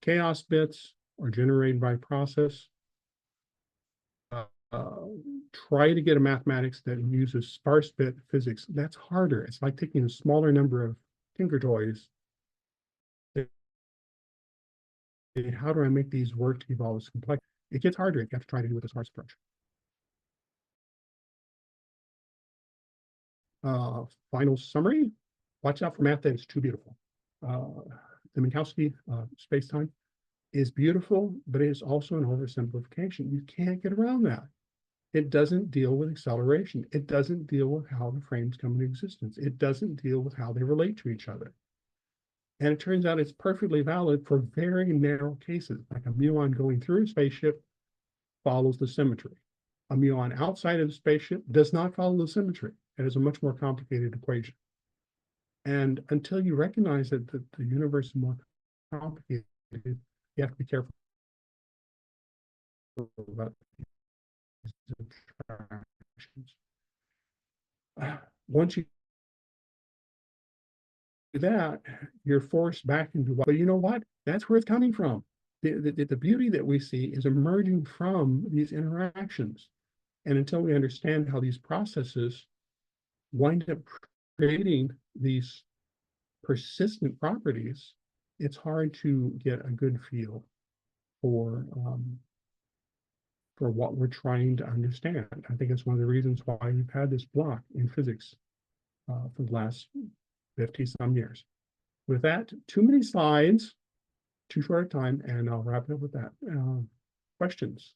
chaos bits are generated by process. Try to get a mathematics that uses sparse bit physics. That's harder. It's like taking a smaller number of Tinker Toys. How do I make these work to give all this complexity? It gets harder if you have to try to do it with a sparse approach. Final summary. Watch out for math that is too beautiful. The Minkowski space-time. is beautiful, but it is also an oversimplification. You can't get around that. It doesn't deal with acceleration. It doesn't deal with how the frames come into existence. It doesn't deal with how they relate to each other. And it turns out it's perfectly valid for very narrow cases, like a muon going through a spaceship follows the symmetry. A muon outside of the spaceship does not follow the symmetry. It is a much more complicated equation. And until you recognize that the universe is more complicated, you have to be careful about these abstractions. Once you do that, you're forced back into what, but you know what? That's where it's coming from. The beauty that we see is emerging from these interactions. And until we understand how these processes wind up creating these persistent properties, it's hard to get a good feel for what we're trying to understand. I think it's one of the reasons why we've had this block in physics for the last 50-some years. With that, too many slides, too short a time, and I'll wrap it up with that. Questions?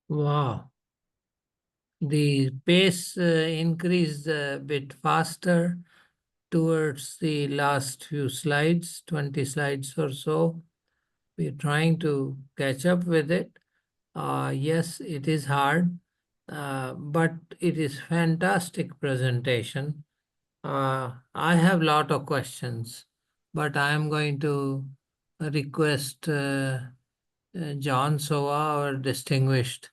Wow. The pace increased a bit faster towards the last few slides, 20 slides or so. We're trying to catch up with it. Yes, it is hard, but it is fantastic presentation. I have a lot of questions, but I am going to request John Soa, our distinguished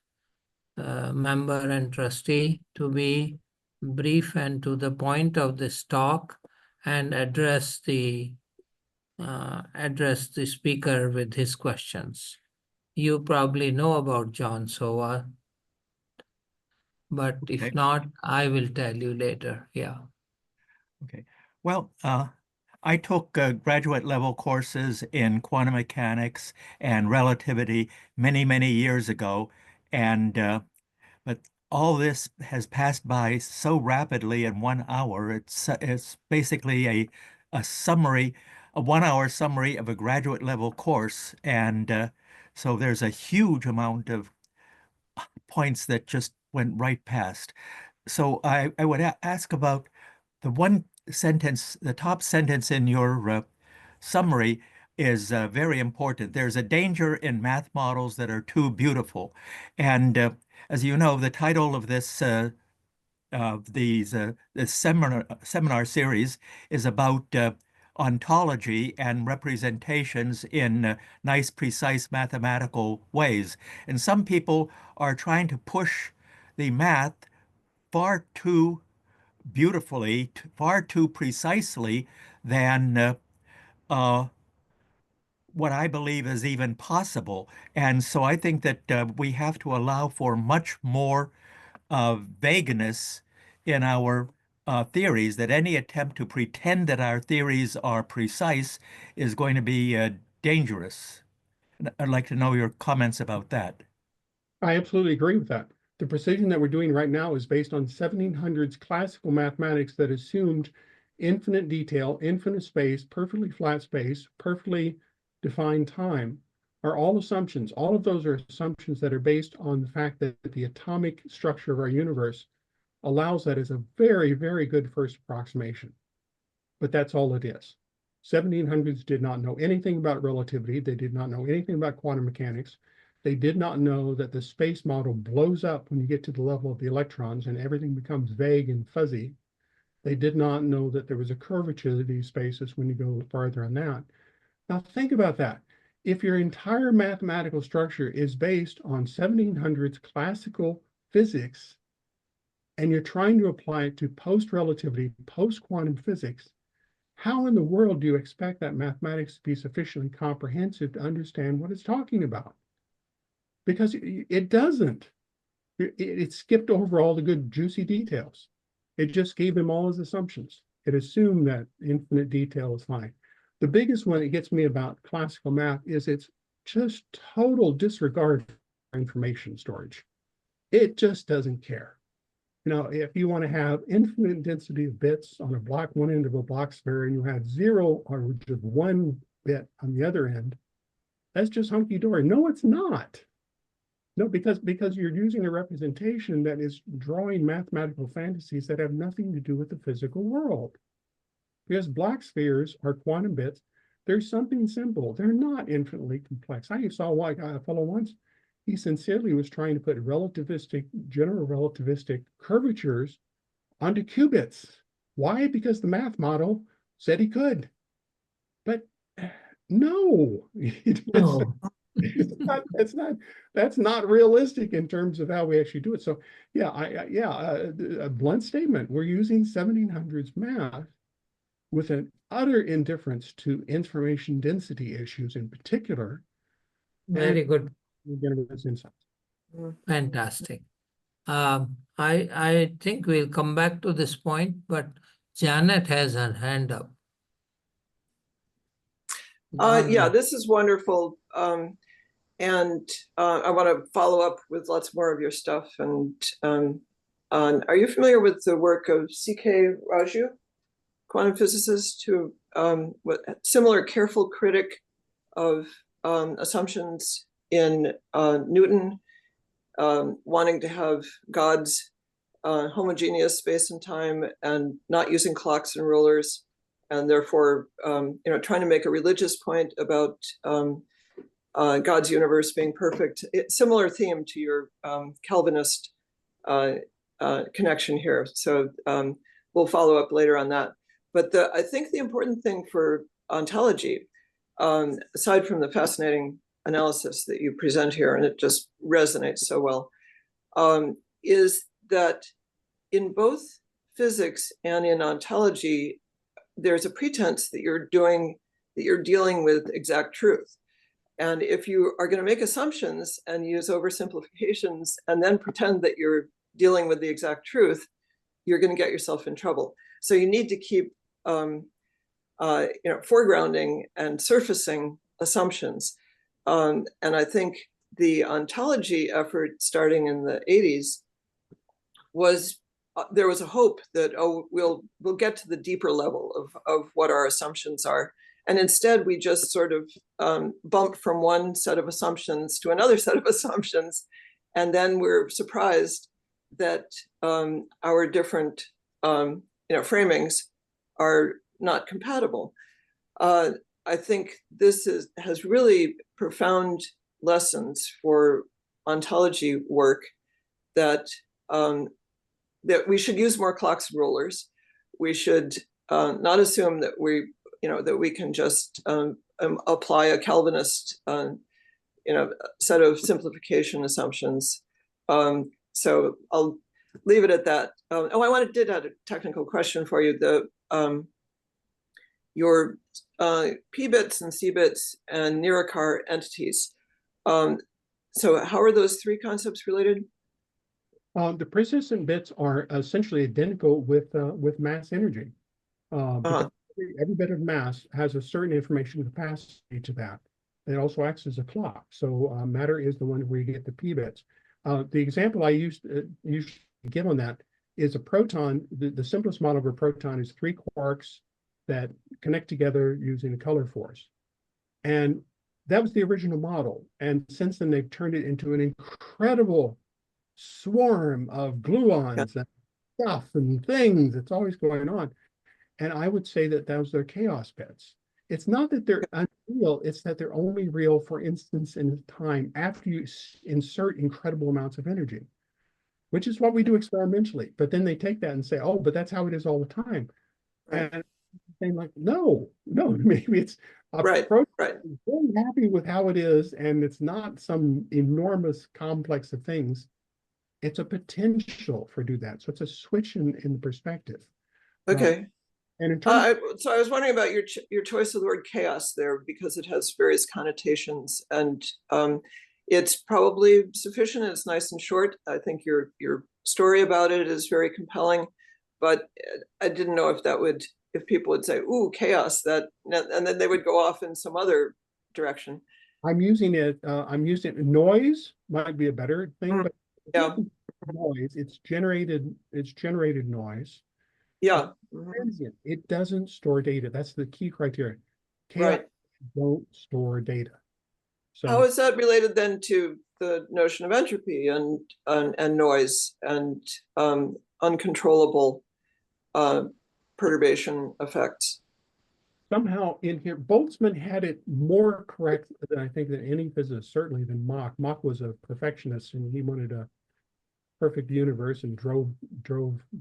member and trustee, to be brief and to the point of this talk and address the speaker with his questions. You probably know about John Soa, but Okay. if not, I will tell you later. Yeah. Okay. Well, I took graduate level courses in quantum mechanics and relativity many, many years ago, and but all this has passed by so rapidly in 1 hour. It's basically a summary, a 1 hour summary of a graduate level course, and so there's a huge amount of points that just went right past. So I would ask about the one sentence, the top sentence in your summary is very important. There's a danger in math models that are too beautiful. And as you know, the title of this this seminar series is about ontology and representations in nice, precise mathematical ways. And some people are trying to push the math far too beautifully, far too precisely than what I believe is even possible. And so I think that we have to allow for much more vagueness in our theories, that any attempt to pretend that our theories are precise is going to be dangerous. I'd like to know your comments about that. I absolutely agree with that. The precision that we're doing right now is based on 1700s classical mathematics that assumed infinite detail, infinite space, perfectly flat space, perfectly defined time are all assumptions. All of those are assumptions that are based on the fact that the atomic structure of our universe allows that as a very, very good first approximation. But that's all it is. 1700s did not know anything about relativity. They did not know anything about quantum mechanics. They did not know that the space model blows up when you get to the level of the electrons and everything becomes vague and fuzzy. They did not know that there was a curvature of these spaces when you go farther on that. Now think about that. If your entire mathematical structure is based on 1700s classical physics, and you're trying to apply it to post-relativity, post-quantum physics, how in the world do you expect that mathematics to be sufficiently comprehensive to understand what it's talking about? Because it doesn't. It skipped over all the good, juicy details. It just gave them all as assumptions. It assumed that infinite detail is fine. The biggest one that gets me about classical math is its just total disregard for information storage. It just doesn't care. if you want to have infinite density of bits on a block, one end of a block sphere, and you have 0 or just 1 bit on the other end, that's just hunky-dory. No, it's not. No, because you're using a representation that is drawing mathematical fantasies that have nothing to do with the physical world. Because block spheres are quantum bits. They're something simple. They're not infinitely complex. I saw a fellow once, he sincerely was trying to put general relativistic curvatures onto qubits. Why? Because the math model said he could. But no, No. that's not realistic in terms of how we actually do it. So yeah, a blunt statement. We're using 1700s math with an utter indifference to information density issues in particular. Very good. This insight. Fantastic. I think we'll come back to this point, but Janet has her hand up. Yeah, this is wonderful. And I want to follow up with lots more of your stuff. And are you familiar with the work of C.K. Raju, quantum physicist, who similar careful critic of assumptions in Newton, wanting to have God's homogeneous space and time and not using clocks and rulers, and therefore, trying to make a religious point about God's universe being perfect. Similar theme to your Calvinist connection here. So we'll follow up later on that. But I think the important thing for ontology, aside from the fascinating analysis that you present here, and it just resonates so well, is that in both physics and in ontology, there's a pretense that you're dealing with exact truth. And if you are going to make assumptions and use oversimplifications and then pretend that you're dealing with the exact truth, you're going to get yourself in trouble. So you need to keep foregrounding and surfacing assumptions. And I think the ontology effort starting in the 80s was, there was a hope that, we'll get to the deeper level of what our assumptions are. And instead, we just sort of bumped from one set of assumptions to another set of assumptions. And then we're surprised that our different framings are not compatible. I think this has really profound lessons for ontology work, that that we should use more clocks and rulers. We should not assume that we can just apply a Calvinist set of simplification assumptions. So I'll leave it at that. I did have a technical question for you. Your p bits and c bits and Nirankar entities. So how are those three concepts related? The persistent bits are essentially identical with mass energy. Every bit of mass has a certain information capacity to that. It also acts as a clock. So matter is the one where you get the p bits. The example I usually give on that is a proton. The simplest model of a proton is 3 quarks that connect together using a color force. And that was the original model. And since then, they've turned it into an incredible swarm of gluons and stuff and things. It's always going on. And I would say that those are chaos bits. It's not that they're unreal, it's that they're only real, for instance, in time after you insert incredible amounts of energy, which is what we do experimentally. But then they take that and say, oh, but that's how it is all the time. Right. And saying like, no, maybe it's right. I'm very happy with how it is, and it's not some enormous complex of things. It's a potential for do that. So it's a switch in perspective. Okay. And in terms so I was wondering about your choice of the word chaos there, because it has various connotations, and it's probably sufficient. It's nice and short. I think your story about it is very compelling, but I didn't know if people would say, "Ooh, chaos," and then they would go off in some other direction. I'm using it. Noise might be a better thing, but yeah. noise. It's generated noise. Yeah. Mhm. Transient. It doesn't store data. That's the key criteria. Chaos Right. don't store data. How So is that related then to the notion of entropy and noise and uncontrollable perturbation effects? somehow in here, Boltzmann had it more correct than I think than any physicist, certainly than Mach. Mach was a perfectionist and he wanted a perfect universe and drove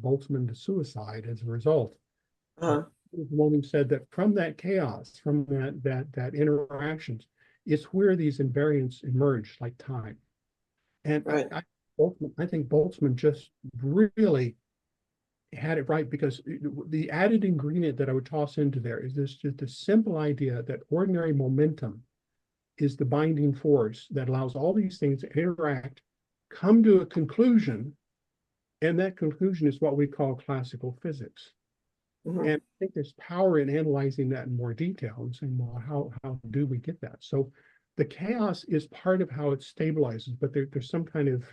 Boltzmann to suicide as a result. Uh, He was the one who said that from that chaos, from that interactions, it's where these invariants emerge, like time. And right. I think Boltzmann just really had it right, because the added ingredient that I would toss into there is this just a simple idea that ordinary momentum is the binding force that allows all these things to interact, come to a conclusion, and that conclusion is what we call classical physics. Mhm. And I think there's power in analyzing that in more detail and saying, well, how do we get that? So the chaos is part of how it stabilizes, but there's some kind of,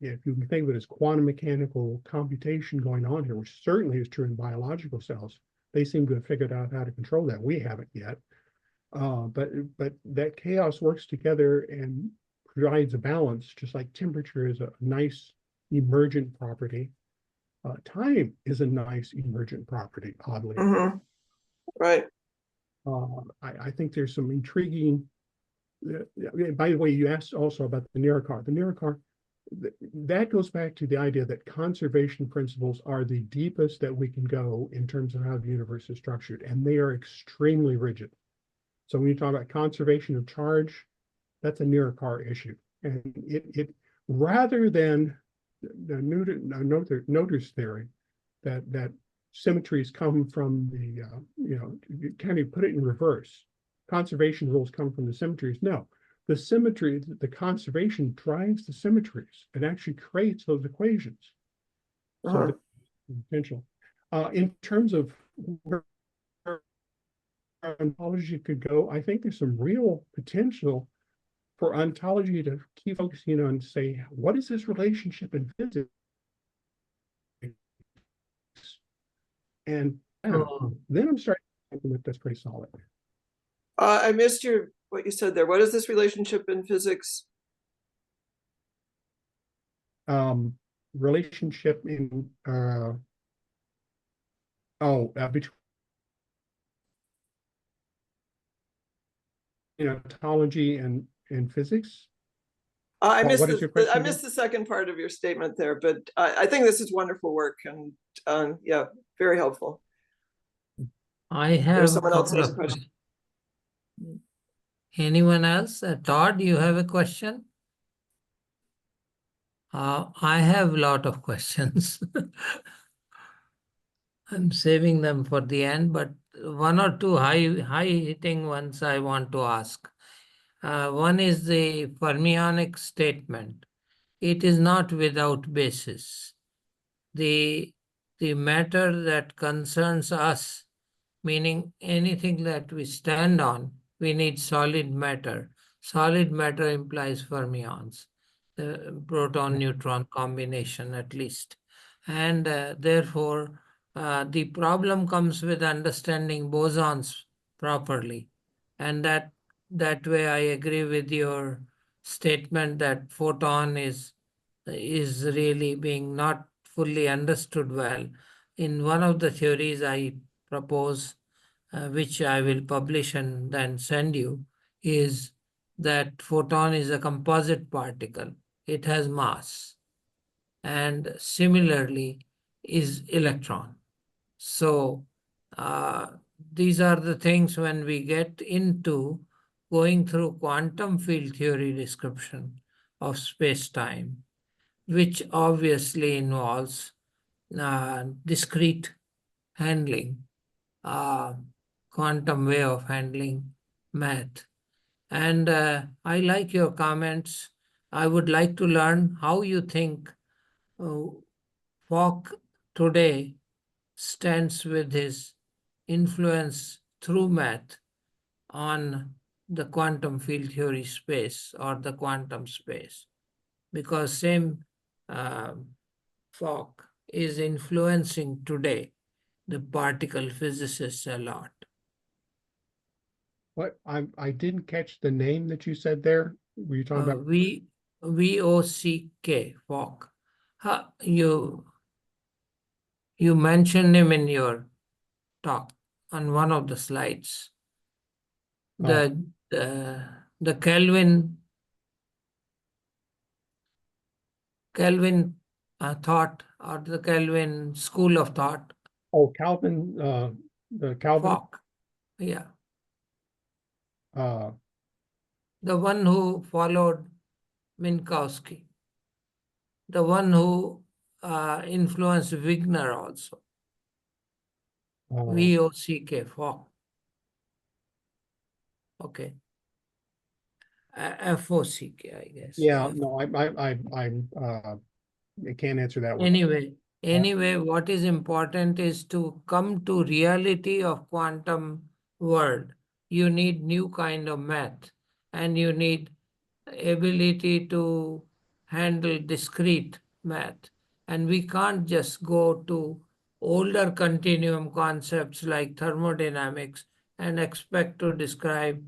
if you can think of it as quantum mechanical computation going on here, which certainly is true in biological cells. They seem to have figured out how to control that. We haven't yet. But that chaos works together and provides a balance, just like temperature is a nice emergent property. Time is a nice emergent property, oddly. Mhm. Right. I think there's some intriguing. By the way, you asked also about the Nirakkar. The Nirakkar, that goes back to the idea that conservation principles are the deepest that we can go in terms of how the universe is structured, and they are extremely rigid. So when you talk about conservation of charge, that's a Nirakkar issue, and it rather than the Noether's theory that symmetries come from the you kind of put it in reverse. Conservation rules come from the symmetries. No, the symmetry, the conservation drives the symmetries. It actually creates those equations. So Uh-huh. the potential. In terms of where ontology could go, I think there's some real potential for ontology to keep focusing on, say, what is this relationship in physics? And Oh, then I'm starting to think that's pretty solid. I missed what you said there. What is this relationship in physics? Relationship in between ontology and physics. I missed What is your question I again? missed the second part of your statement there, but I think this is wonderful work and yeah, very helpful. I There's have a someone else couple has a of question. questions. Anyone else? Todd, you have a question? I have a lot of questions. I'm saving them for the end, but one or two high hitting ones I want to ask. One is the fermionic statement. It is not without basis. The matter that concerns us, meaning anything that we stand on, we need solid matter. Solid matter implies fermions, the proton-neutron combination at least. And therefore, the problem comes with understanding bosons properly. And that way I agree with your statement that photon is really being not fully understood well. In one of the theories I propose, which I will publish and then send you, is that photon is a composite particle. It has mass. And similarly is electron. So these are the things when we get into going through quantum field theory description of space-time, which obviously involves discrete handling, quantum way of handling math. And I like your comments. I would like to learn how you think Fock today stands with his influence through math on the quantum field theory space or the quantum space. Because same Fock is influencing today the particle physicists a lot. What, I didn't catch the name that you said there. Were you talking about? VOCK, Fock. You mentioned him in your talk on one of the slides. The Kelvin thought, or the Kelvin school of thought. Oh, Calvin, the Calvin, Fock, yeah, uh, the one who followed Minkowski, the one who influenced Wigner also. VOCK, Fock. Okay. FOCK, I guess. yeah, no, I can't answer that one. Anyway, what is important is to come to reality of quantum world. You need new kind of math, and you need ability to handle discrete math. And we can't just go to older continuum concepts like thermodynamics and expect to describe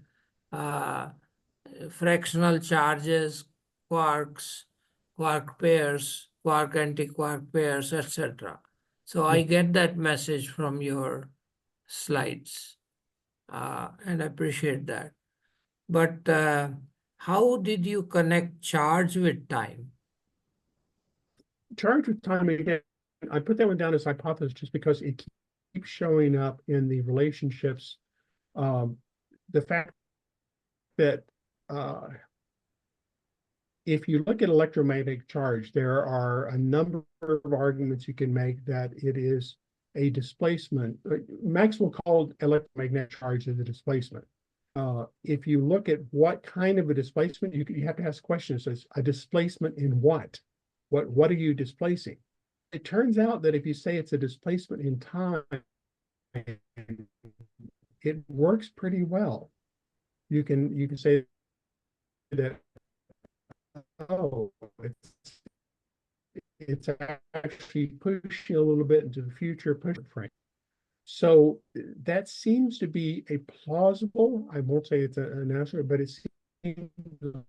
fractional charges, quarks, quark pairs, quark anti-quark pairs, etc. So I get that message from your slides, and I appreciate that. But how did you connect charge with time? Charge with time, again, I put that one down as hypothesis just because it keeps showing up in the relationships. The fact that if you look at electromagnetic charge, there are a number of arguments you can make that it is a displacement. Maxwell called electromagnetic charge as a displacement. If you look at what kind of a displacement, you have to ask questions. As a displacement in what? What are you displacing? It turns out that if you say it's a displacement in time, it works pretty well. You can say that, oh, it's actually pushing a little bit into the future push frame. So that seems to be a plausible, I won't say it's an answer, but it seems a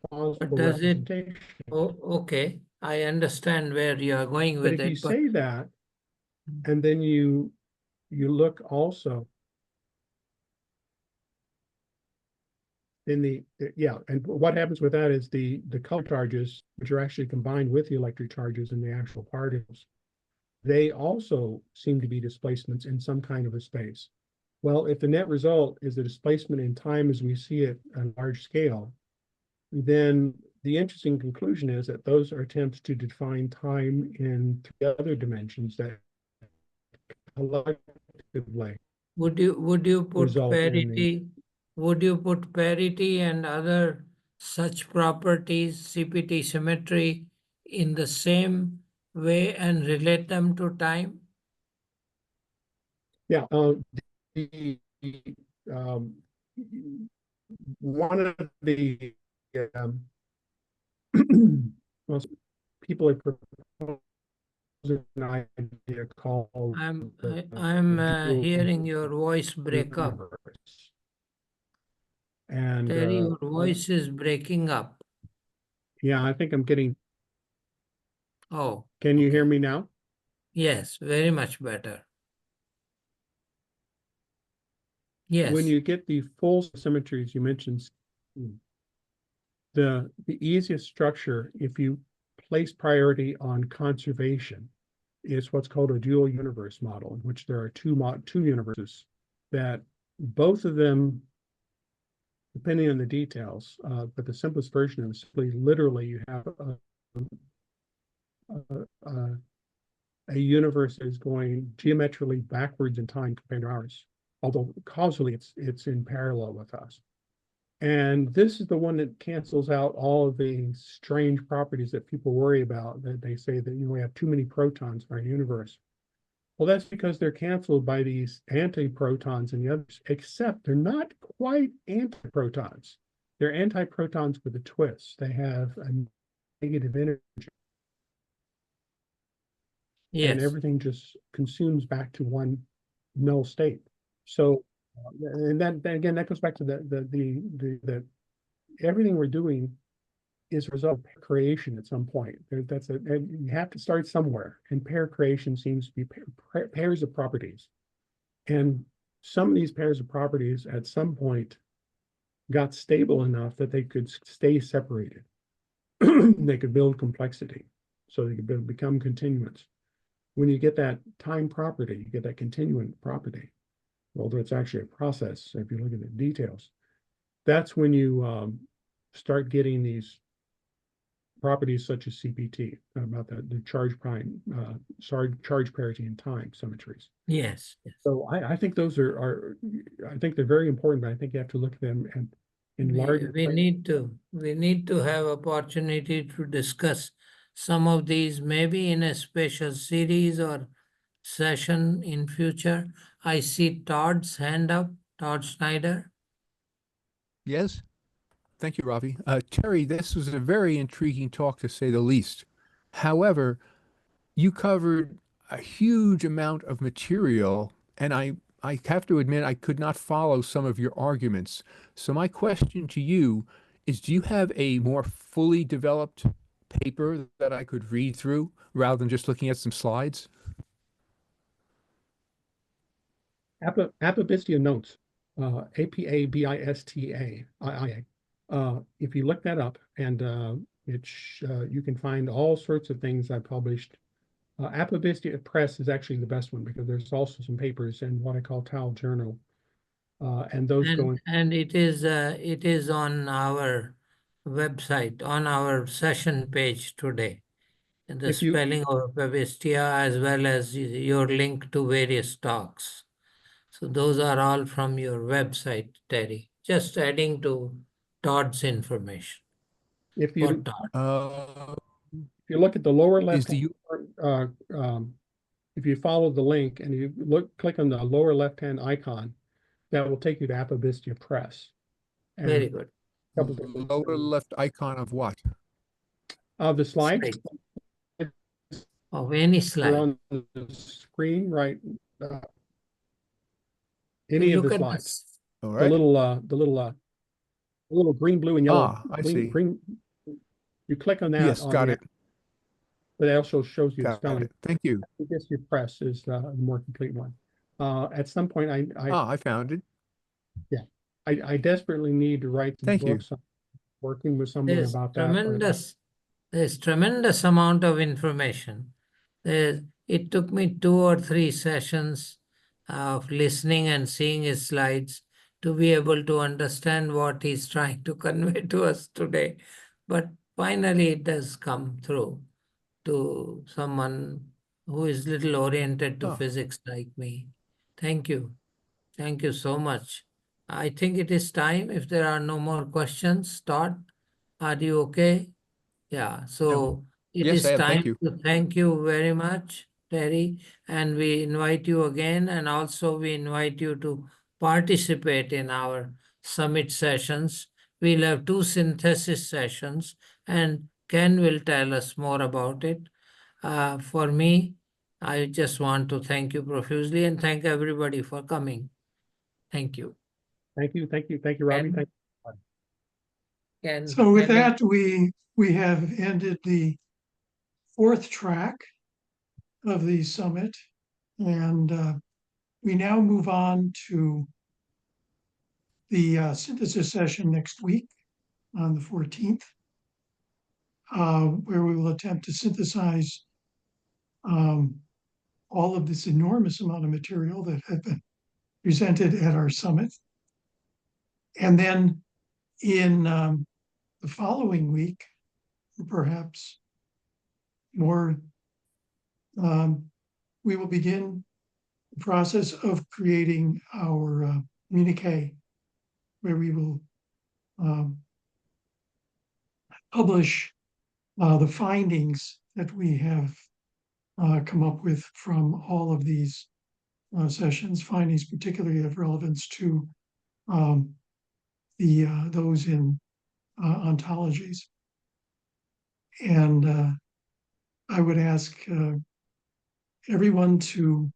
plausible representation. Okay, I understand where you are going But with if it. you say that, and then you look also in the, and what happens with that is the color charges, which are actually combined with the electric charges in the actual particles, they also seem to be displacements in some kind of a space. Well, if the net result is a displacement in time as we see it on a large scale, then the interesting conclusion is that those are attempts to define time in three other dimensions that collectively Would you put result in parity? Would you put parity and other such properties, CPT symmetry, in the same way and relate them to time? Yeah, one of the most people are proposing an idea called I'm dual hearing your voice break up. universe. And Terry, your voice is breaking up. yeah, I think I'm getting. Oh, Can you hear me now? yes, very much better. Yes. When you get the full symmetries you mentioned, the easiest structure, if you place priority on conservation, is what's called a dual universe model, in which there are two universes that both of them, depending on the details, but the simplest version is simply literally you have a universe that is going geometrically backwards in time compared to ours, although causally it's in parallel with us. And this is the one that cancels out all of the strange properties that people worry about, that they say that we have too many protons in our universe. Well, that's because they're canceled by these antiprotons and the others, except they're not quite antiprotons. They're antiprotons with a twist. They have a negative energy. and Yes, everything just consumes back to one null state. So, and then again, that goes back to the everything we're doing is a result of creation at some point. And you have to start somewhere, and pair creation seems to be pairs of properties. And some of these pairs of properties at some point got stable enough that they could stay separated. They could build complexity, so they could become continuants. When you get that time property, you get that continuant property, although it's actually a process, if you look at the details, that's when you start getting these properties such as CPT, about the charge prime, charge parity and time symmetries. yes, yes. So I think those are, I think they're very important, but I think you have to look at them and in larger. We need to have opportunity to discuss some of these, maybe in a special series or session in future. I see Todd's hand up, Todd Schneider. Yes, thank you, Ravi. Terry, this was a very intriguing talk to say the least. However, you covered a huge amount of material, and I have to admit I could not follow some of your arguments. So my question to you is, do you have a more fully developed paper that I could read through rather than just looking at some slides? Apabistia notes, Apabistia. If you look that up, and you can find all sorts of things I published. Apabistia Press is actually the best one because there's also some papers in what I call Tau Journal, and those go in. And it is on our website, on our session page today. And the If you- spelling of Babistia, as well as your link to various talks. So those are all from your website, Terry. Just adding to Todd's information. If For you Todd. if you look at the lower Is left, the if you follow the link and you click on the lower left-hand icon, that will take you to Apabistia Press. And Very good. lower left icon of what? the slides Slide. Of any are slide. on the screen, right? You Any of look the at slides. All The right. little green, blue, and yellow. Ah, I see. Green. You click on that. Yes, got it. But it also shows you the Got spelling. it. Thank you. Apabistia Press is the more complete one. At some point, I found it. I desperately need to write some Thank you. books. I'm working with someone There's about that. there's tremendous amount of information. It took me 2 or 3 sessions of listening and seeing his slides to be able to understand what he's trying to convey to us today. But finally it does come through to someone who is little oriented to Oh. physics like me. Thank you. Thank you so much. I think it is time, if there are no more questions. Todd, are you okay? Yeah, so it Yes, is I am. time Thank you. to thank you very much, Terry, and we invite you again, and also we invite you to participate in our summit sessions. We'll have 2 synthesis sessions, and Ken will tell us more about it. For me, I just want to thank you profusely and thank everybody for coming. Thank you. Thank you, Robbie. And- Thank Ken, So with hand it- that, we have ended the 4th track of the summit, and we now move on to the synthesis session next week on the 14th, where we will attempt to synthesize all of this enormous amount of material that had been presented at our summit. And then in the following week, perhaps more, we will begin the process of creating our communique, where we will publish the findings that we have come up with from all of these sessions, findings particularly of relevance to those in ontologies. And I would ask everyone to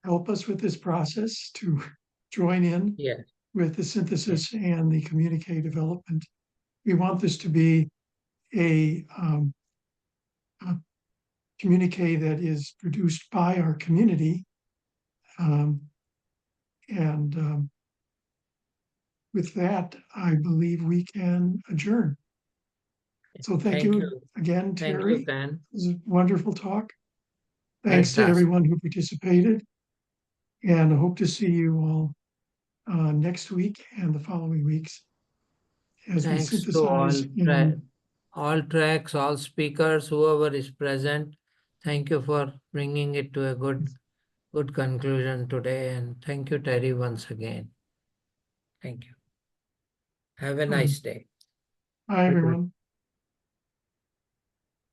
help us with this process, to join in Yes, with the synthesis and the communique development. We want this to be a communique that is produced by our community. And with that, I believe we can adjourn. So thank you again, Thank Terry. you, Ken. It was a wonderful talk. Thanks to Fantastic. everyone who participated. And I hope to see you all next week and the following weeks as we Thanks to synthesize in all tracks, all speakers, whoever is present. Thank you for bringing it to a good conclusion today. And thank you, Terry, once again. Thank you. Have a nice day. Bye, everyone.